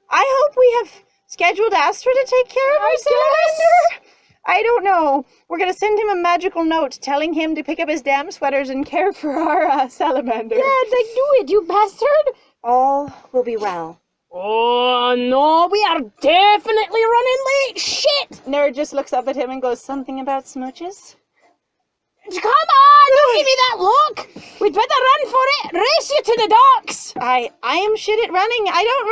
I hope we have scheduled Astra to take care of our salamander. I don't know. We're going to send him a magical note telling him to pick up his damn sweaters and care for our salamander. Yeah, do it, you bastard. All will be well. Oh, no, we are definitely running late. Shit! Nerd just looks up at him and goes, something about smooches? Come on, don't give me that look. We'd better run for it. Race you to the docks. I am shit at running. I don't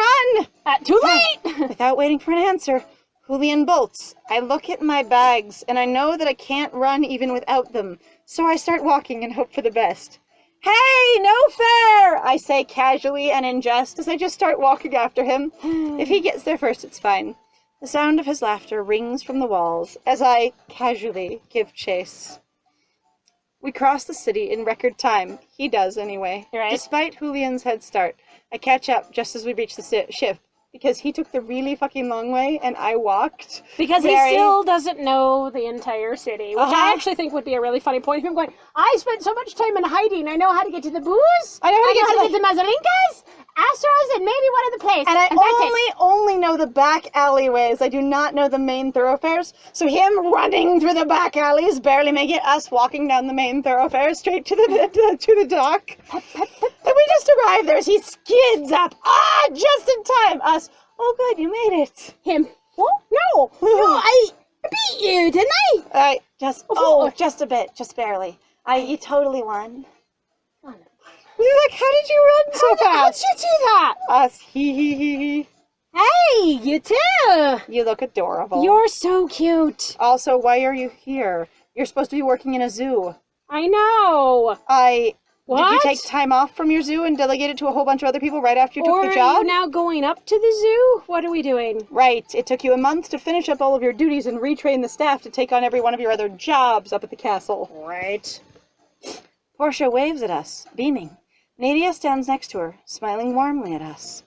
run. Too late. Without waiting for an answer, Julian bolts. I look at my bags, and I know that I can't run even without them. So I start walking and hope for the best. Hey, no fair! I say casually and in jest as I just start walking after him. If he gets there first, it's fine. The sound of his laughter rings from the walls as I casually give chase. We cross the city in record time. He does, anyway. Right. Despite Julian's head start, I catch up just as we reach the ship, because he took the really fucking long way and I walked. Because he still doesn't know the entire city, which I actually think would be a really funny point of him going, I spent so much time in hiding, I know how to get to the booze, I know how to get to the Mazzalinkas, Astros, and maybe one other place. And I only know the back alleyways. I do not know the main thoroughfares. So him running through the back alleys, barely making it, us walking down the main thoroughfare straight to the dock. And we just arrived there as he skids up. Just in time. Us. Oh, good, you made it. Him. What? No, I beat you, didn't I? Just a bit, just barely. You totally won. Oh, no. You're like, how did you run so How did fast? you do that? Us, hee. Hey, you too. You look adorable. You're so cute. Also, why are you here? You're supposed to be working in a zoo. I know. Did you What? take time off from your zoo and delegate it to a whole bunch of other people right after you took Or the job? are you now going up to the zoo? What are we doing? Right. It took you a month to finish up all of your duties and retrain the staff to take on every one of your other jobs up at the castle. Right. Portia waves at us, beaming. Nadia stands next to her, smiling warmly at us.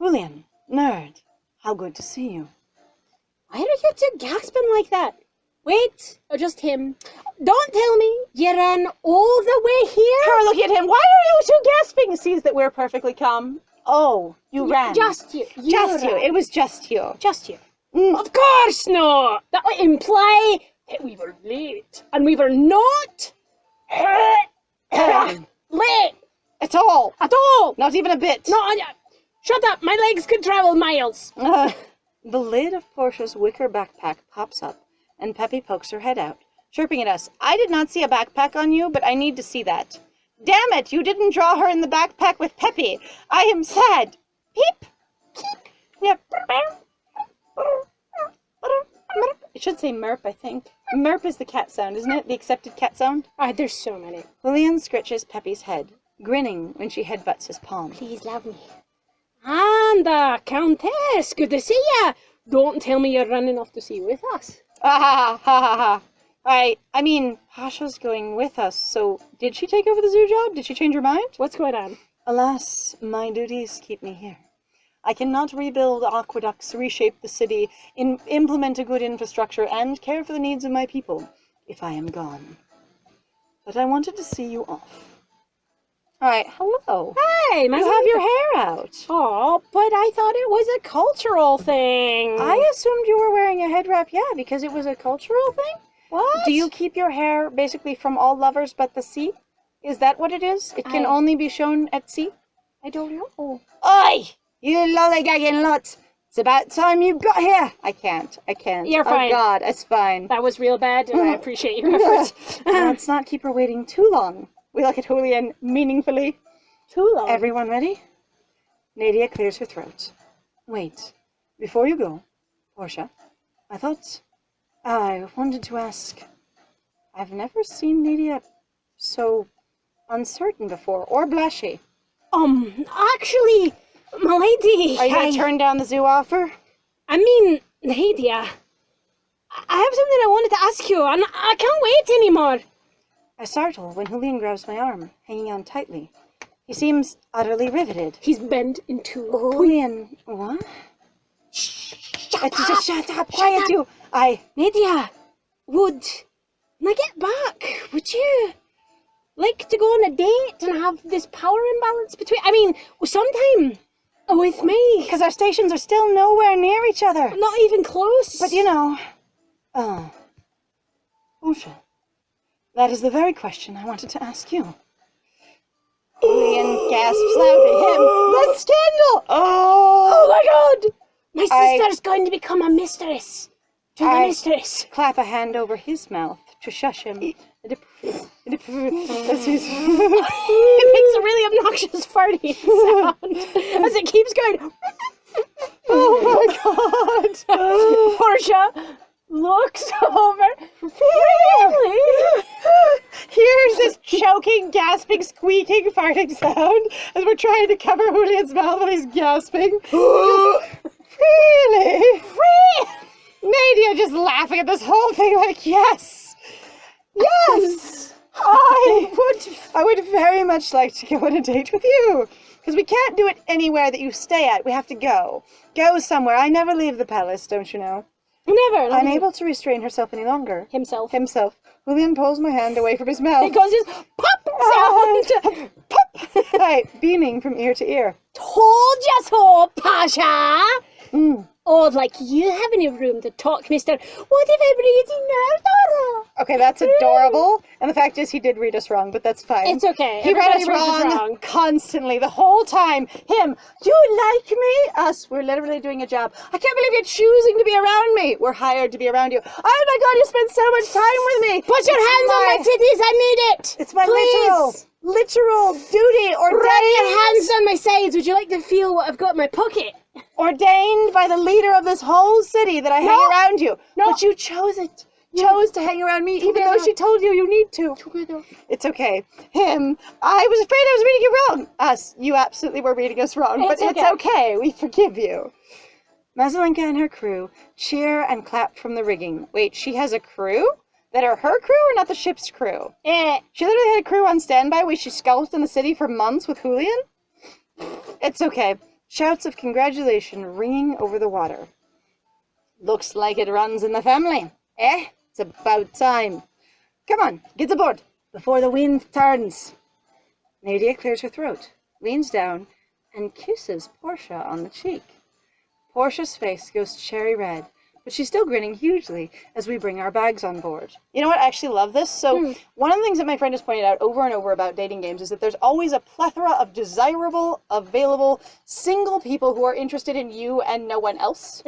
Julian, nerd, how good to see you. Why are you two gasping like that? Wait, just him. Don't tell me you ran all the way here. Her looking at him, why are you two gasping? Sees that we're perfectly calm. Oh, you ran. Just you. Just you. ran. It was just you. Just you. Mm. Of course not. That would imply that we were late. And we were not late At all. at all. Not even a bit. No, shut up. My legs could travel miles. The lid of Portia's wicker backpack pops up, and Peppy pokes her head out, chirping at us. I did not see a backpack on you, but I need to see that. Damn it, you didn't draw her in the backpack with Peppy. I am sad. Peep. Peep. Yep. It should say merp, I think. Merp is the cat sound, isn't it? The accepted cat sound? There's so many. Julian scritches Peppy's head, grinning when she headbutts his palm. Please love me. And Countess, good to see ya. Don't tell me you're running off to sea with us. Ha ha ha ha. I mean, Pasha's going with us, so did she take over the zoo job? Did she change her mind? What's going on? Alas, my duties keep me here. I cannot rebuild aqueducts, reshape the city, implement a good infrastructure, and care for the needs of my people if I am gone. But I wanted to see you off. Alright, hello. Hey, You have your hair out. Oh, but I thought it was a cultural thing. I assumed you were wearing a head wrap, yeah, because it was a cultural thing? What? Do you keep your hair basically from all lovers but the sea? Is that what it is? It can only be shown at sea? I don't know. Oi! You lollygagging lot! It's about time you got here! I can't. You're fine. Oh God, it's fine. That was real bad, and I appreciate your efforts. Let's not keep her waiting too long. We look at Julian meaningfully. Too long. Everyone ready? Nadia clears her throat. Wait, before you go, Portia, I wanted to ask. I've never seen Nadia so uncertain before, or blushy. Actually, my lady. Are you going to turn down the zoo offer? I mean, lady, I have something I wanted to ask you, and I can't wait anymore. I startle when Julian grabs my arm, hanging on tightly. He seems utterly riveted. He's bent in two. Julian, what? Just shut up, quiet you. Nadia, when I get back, would you like to go on a date and have this power imbalance between, sometime with me? Because our stations are still nowhere near each other. Not even close. But Portia, that is the very question I wanted to ask you. Julian gasps loudly. The scandal! Oh my God! My sister's going to become a mistress. To the mistress. Clap a hand over his mouth to shush him. It makes a really obnoxious farting sound as it keeps going. Oh my God! Portia looks over. Really? Here's this choking, gasping, squeaking, farting sound as we're trying to cover Julian's mouth while he's gasping. Really? Nadia just laughing at this whole thing like, yes! Yes! I would very much like to go on a date with you. Because we can't do it anywhere that you stay at. We have to go. Go somewhere. I never leave the palace, don't you know? Never. Unable to restrain herself any longer. Himself. Julian pulls my hand away from his mouth. It goes his pop sound. Pop! Right, beaming from ear to ear. Told ya so, Pasha! Mm. Oh, like you having a room to talk, mister. What if I breathe in there? Okay, that's adorable. And the fact is, he did read us wrong, but that's fine. It's okay. He read us Everybody reads us wrong constantly, the whole time. Him, you like me? Us, we're literally doing a job. I can't believe you're choosing to be around me. We're hired to be around you. Oh my God, you spend so much time with me. Put your hands on my titties. I need it. It's my Please. literal duty ordained. Rub your hands on my sides. Would you like to feel what I've got in my pocket? Ordained by the leader of this whole city that I hang around you. No. But you chose it. Chose to hang around me, even though she told you need to. It's okay. Him, I was afraid I was reading you wrong. Us, you absolutely were reading us wrong, but it's okay. We forgive you. Mazalenka and her crew cheer and clap from the rigging. Wait, she has a crew? That are her crew or not the ship's crew? She literally had a crew on standby while she skulked in the city for months with Julian? It's okay. Shouts of congratulation ringing over the water. Looks like it runs in the family. It's about time. Come on, get aboard before the wind turns. Nadia clears her throat, leans down, and kisses Portia on the cheek. Portia's face goes cherry red, but she's still grinning hugely as we bring our bags on board. You know what? I actually love this. So one of the things that my friend has pointed out over and over about dating games is that there's always a plethora of desirable, available, single people who are interested in you and no one else.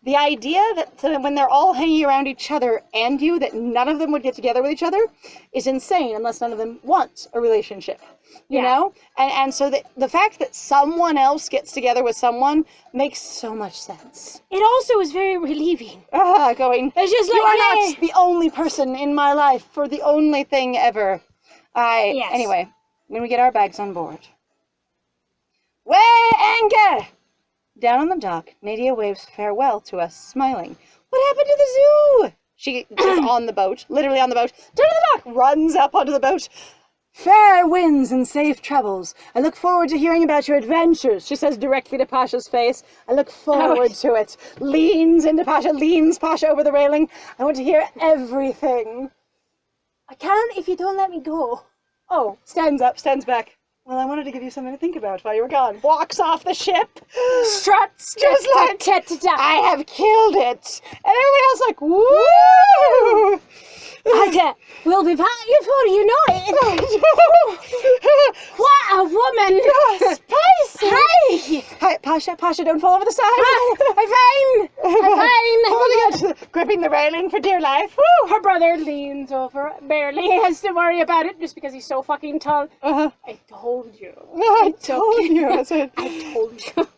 The idea that when they're all hanging around each other and you, that none of them would get together with each other is insane unless none of them want a relationship. You know? And so the fact that someone else gets together with someone makes so much sense. It also is very relieving. Going, It's just like, you are not the only person in my life for the only thing ever. Anyway, when we get our bags on board. Weigh anchor! Down on the dock, Nadia waves farewell to us, smiling. What happened to the zoo? She is on the boat, literally on the boat. Down to the dock, runs up onto the boat. Fair winds and safe travels. I look forward to hearing about your adventures, she says directly to Pasha's face. I look forward to it. Leans into Pasha, leans Pasha over the railing. I want to hear everything. I can't if you don't let me go. Oh, stands up, stands back. Well, I wanted to give you something to think about while you were gone. Walks off the ship. Struts. Just like, I have killed it. And everybody else like, woo! We'll be back before you know it. What a woman! Spicy! Hi, Pasha, don't fall over the side. I'm fine. Oh my gosh, gripping the railing for dear life. Woo! Her brother leans over, barely has to worry about it just because he's so fucking tall. I told you. I told you. I said, I told you.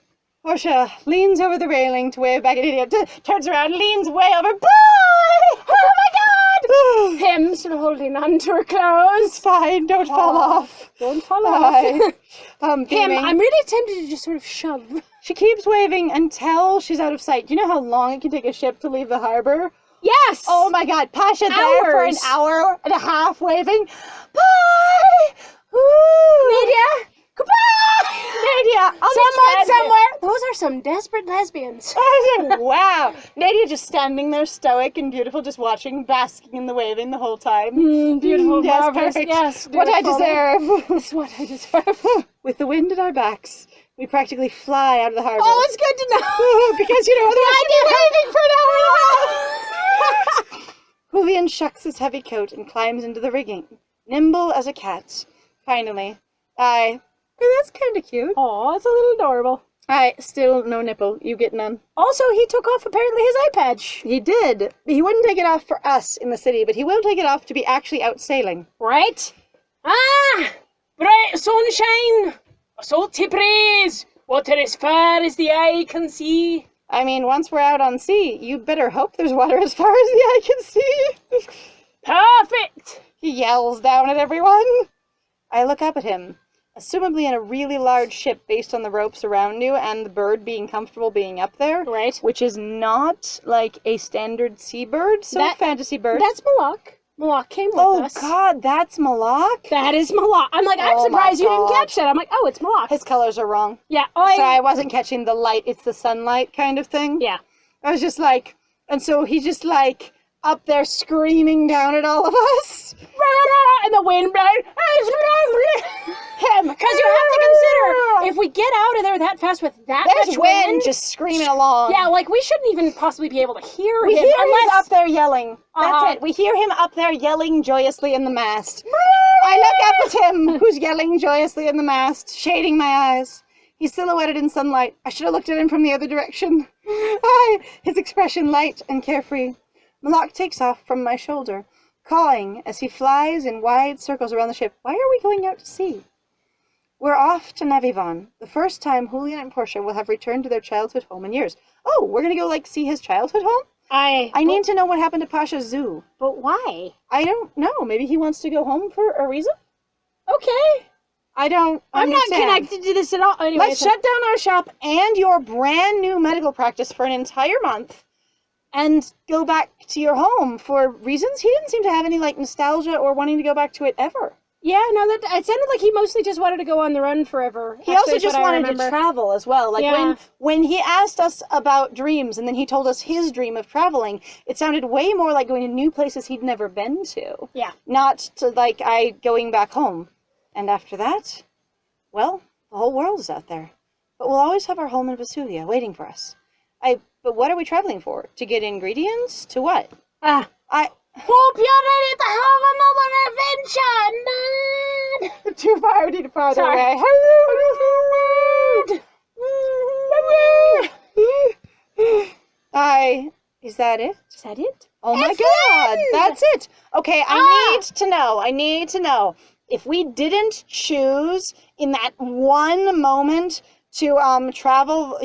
Portia leans over the railing to wave back at Idiot. Turns around, leans way over. Bye! Oh my God! Him still holding on to her clothes. Fine, don't fall off. Don't fall off. Him, beaming. I'm really tempted to just sort of shove. She keeps waving until she's out of sight. Do you know how long it can take a ship to leave the harbor? Yes! Oh my God, Pasha there for an hour and a half waving. Bye! Ooh. Nadia! Goodbye! Nadia, Someone, somewhere. Those are some desperate lesbians. Wow. Nadia just standing there stoic and beautiful, just watching, basking in the waving the whole time. Beautiful. Yes, marvelous, perfect. Yes, what I deserve. It's what I deserve. With the wind at our backs, we practically fly out of the harbor. Oh, it's good to know. Because, you know, otherwise she'd be waiting for an hour. Julian shucks his heavy coat and climbs into the rigging, nimble as a cat. Finally, that's kind of cute. Oh, it's a little adorable. Still no nipple. You get none. Also, he took off apparently his eye patch. He did. He wouldn't take it off for us in the city, but he will take it off to be actually out sailing. Right? Bright sunshine, a salty breeze, water as far as the eye can see. I mean, once we're out on sea, you better hope there's water as far as the eye can see. Perfect! He yells down at everyone. I look up at him. Assumably in a really large ship based on the ropes around you and the bird being comfortable being up there. Right. Which is not like a standard seabird, so a fantasy bird. That's Malak. Malak came with us. Oh God, that's Malak? That is Malak. I'm like, I'm surprised you didn't catch that. I'm like, oh, it's Malak. His colors are wrong. Yeah. So I wasn't catching the light, it's the sunlight kind of thing. Yeah. I was just like, and so he's just like, up there screaming down at all of us. And the wind blowing. Him, because you have to consider, if we get out of there that fast with that There's much wind just screaming along. yeah, like we shouldn't even possibly be able to hear We him hear unless him up there yelling. Uh-huh. That's it. We hear him up there yelling joyously in the mast. I look up at him, who's yelling joyously in the mast, shading my eyes. He's silhouetted in sunlight. I should have looked at him from the other direction. His expression light and carefree. Malak takes off from my shoulder, cawing as he flies in wide circles around the ship. Why are we going out to sea? We're off to Navivon, the first time Julian and Portia will have returned to their childhood home in years. Oh, we're gonna go, like, see his childhood home? I need to know what happened to Pasha's zoo. But why? I don't know. Maybe he wants to go home for a reason? Okay. I don't understand. I'm not connected to this at all. Anyway, Let's shut down our shop and your brand new medical practice for an entire month and go back to your home for reasons. He didn't seem to have any, like, nostalgia or wanting to go back to it ever. Yeah, no, that it sounded like he mostly just wanted to go on the run forever. He also just wanted to travel as well. Like, Yeah. when he asked us about dreams and then he told us his dream of traveling, it sounded way more like going to new places he'd never been to. Yeah. Not to, like, going back home. And after that, well, the whole world is out there. But we'll always have our home in Vesuvia waiting for us. But what are we traveling for? To get ingredients? To what? Hope you're ready to have another adventure, man! Too far, we need to farther Sorry. away. Is that it? Is that it? Oh my It's God, in! that's it. Okay, I need to know. If we didn't choose in that one moment to travel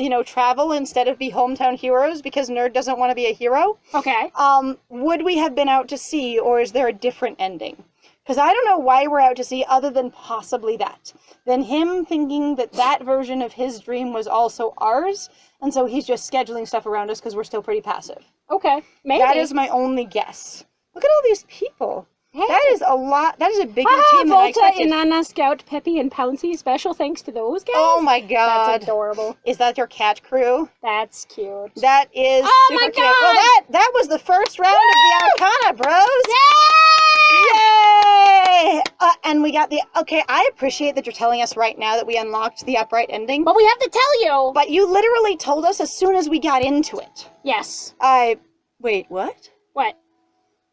instead of be hometown heroes because Nerd doesn't want to be a hero, Okay. would we have been out to sea, or is there a different ending? Because I don't know why we're out to sea other than possibly that. Then him thinking that version of his dream was also ours, and so he's just scheduling stuff around us because we're still pretty passive. Okay. Maybe. That is my only guess. Look at all these people. Hey. That is a lot. That is a bigger Haha, team than I Volta, expected. Inanna, Scout, Peppy, and Pouncy. Special thanks to those guys. Oh my God. That's adorable. Is that your cat crew? That's cute. That is Oh super my cute. God. Well, that was the first round of the Arcana, bros. Yay! And we got okay, I appreciate that you're telling us right now that we unlocked the upright ending. But we have to tell you. But you literally told us as soon as we got into it. Yes. Wait, what? What?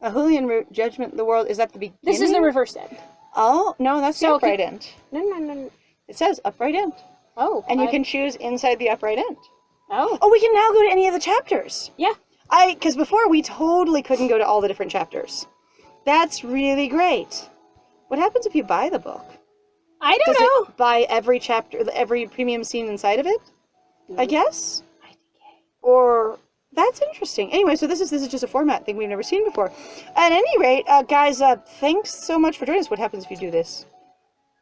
A Julian root, judgment, the world, is that the beginning? This is the reverse end. Oh, no, that's the So, upright end. No. It says upright end. Oh. And you can choose inside the upright end. Oh. Oh, we can now go to any of the chapters. Yeah. Because before we totally couldn't go to all the different chapters. That's really great. What happens if you buy the book? I don't Does know. it buy every chapter, every premium scene inside of it? I guess? Or... That's interesting. Anyway, so this is just a format thing we've never seen before. At any rate, guys, thanks so much for joining us. What happens if you do this?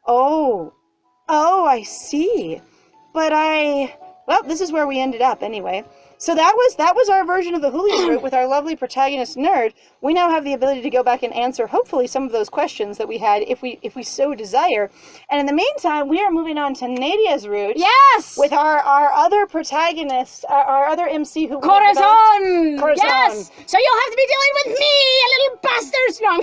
Oh, I see. But well, this is where we ended up anyway. So that was our version of the Julian route with our lovely protagonist Nerd. We now have the ability to go back and answer hopefully some of those questions that we had if we so desire. And in the meantime, we are moving on to Nadia's route. Yes. With our other protagonist, our other MC who Corazon. Corazon. Yes. So you'll have to be dealing with me, a little bastard. No.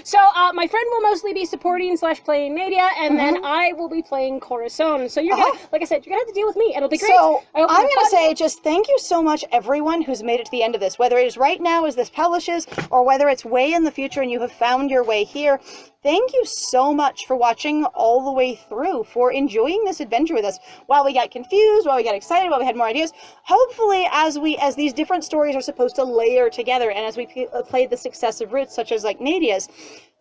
So my friend will mostly be supporting / playing Nadia, and then I will be playing Corazon. So you're gonna, like I said, you're gonna have to deal with me. It'll be great. So I'm going to say just thank you so much, everyone who's made it to the end of this, whether it is right now as this publishes or whether it's way in the future and you have found your way here. Thank you so much for watching all the way through, for enjoying this adventure with us. While we got confused, while we got excited, while we had more ideas, hopefully as these different stories are supposed to layer together and as we play the successive routes, such as like Nadia's,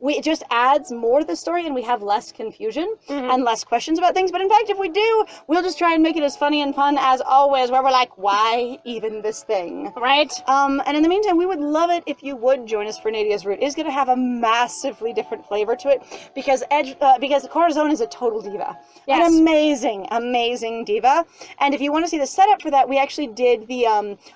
it just adds more to the story and we have less confusion and less questions about things. But in fact, if we do, we'll just try and make it as funny and fun as always, where we're like, why even this thing? Right. And in the meantime, we would love it if you would join us for Nadia's route. It is going to have a massively different flavor to it because Corazon is a total diva. Yes. An amazing diva. And if you want to see the setup for that, we actually did the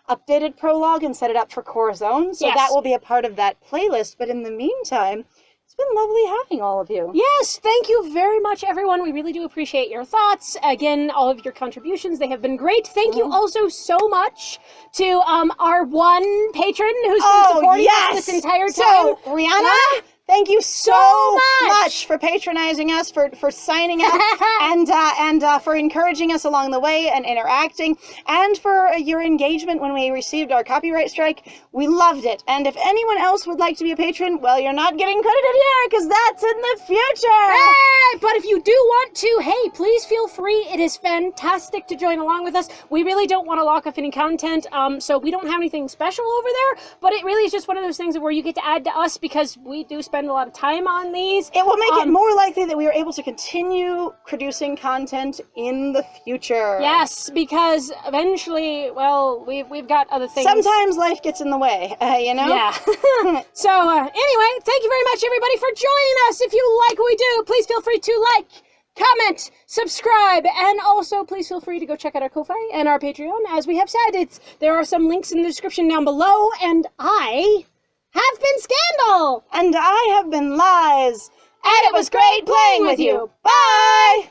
updated prologue and set it up for Corazon. So Yes. that will be a part of that playlist. But in the meantime, it's been lovely having all of you. Yes, thank you very much, everyone. We really do appreciate your thoughts. Again, all of your contributions, they have been great. Thank you also so much to our one patron who's been supporting us this entire time. So, Rihanna, thank you so much for patronizing us, for signing up, and for encouraging us along the way and interacting, and for your engagement when we received our copyright strike. We loved it. And if anyone else would like to be a patron, well, you're not getting credited here because that's in the future. Hey, but if you do want to, hey, please feel free. It is fantastic to join along with us. We really don't want to lock off any content, so we don't have anything special over there, but it really is just one of those things where you get to add to us because we do spend a lot of time on these. It will make it more likely that we are able to continue producing content in the future. Yes, because eventually, well, we've got other things. Sometimes life gets in the way, you know? Yeah. So, anyway, thank you very much, everybody, for joining us. If you like what we do, please feel free to like, comment, subscribe, and also please feel free to go check out our Ko-Fi and our Patreon. As we have said, there are some links in the description down below, and I have been Scandal! And I have been Lies. And it was great playing with you. Bye!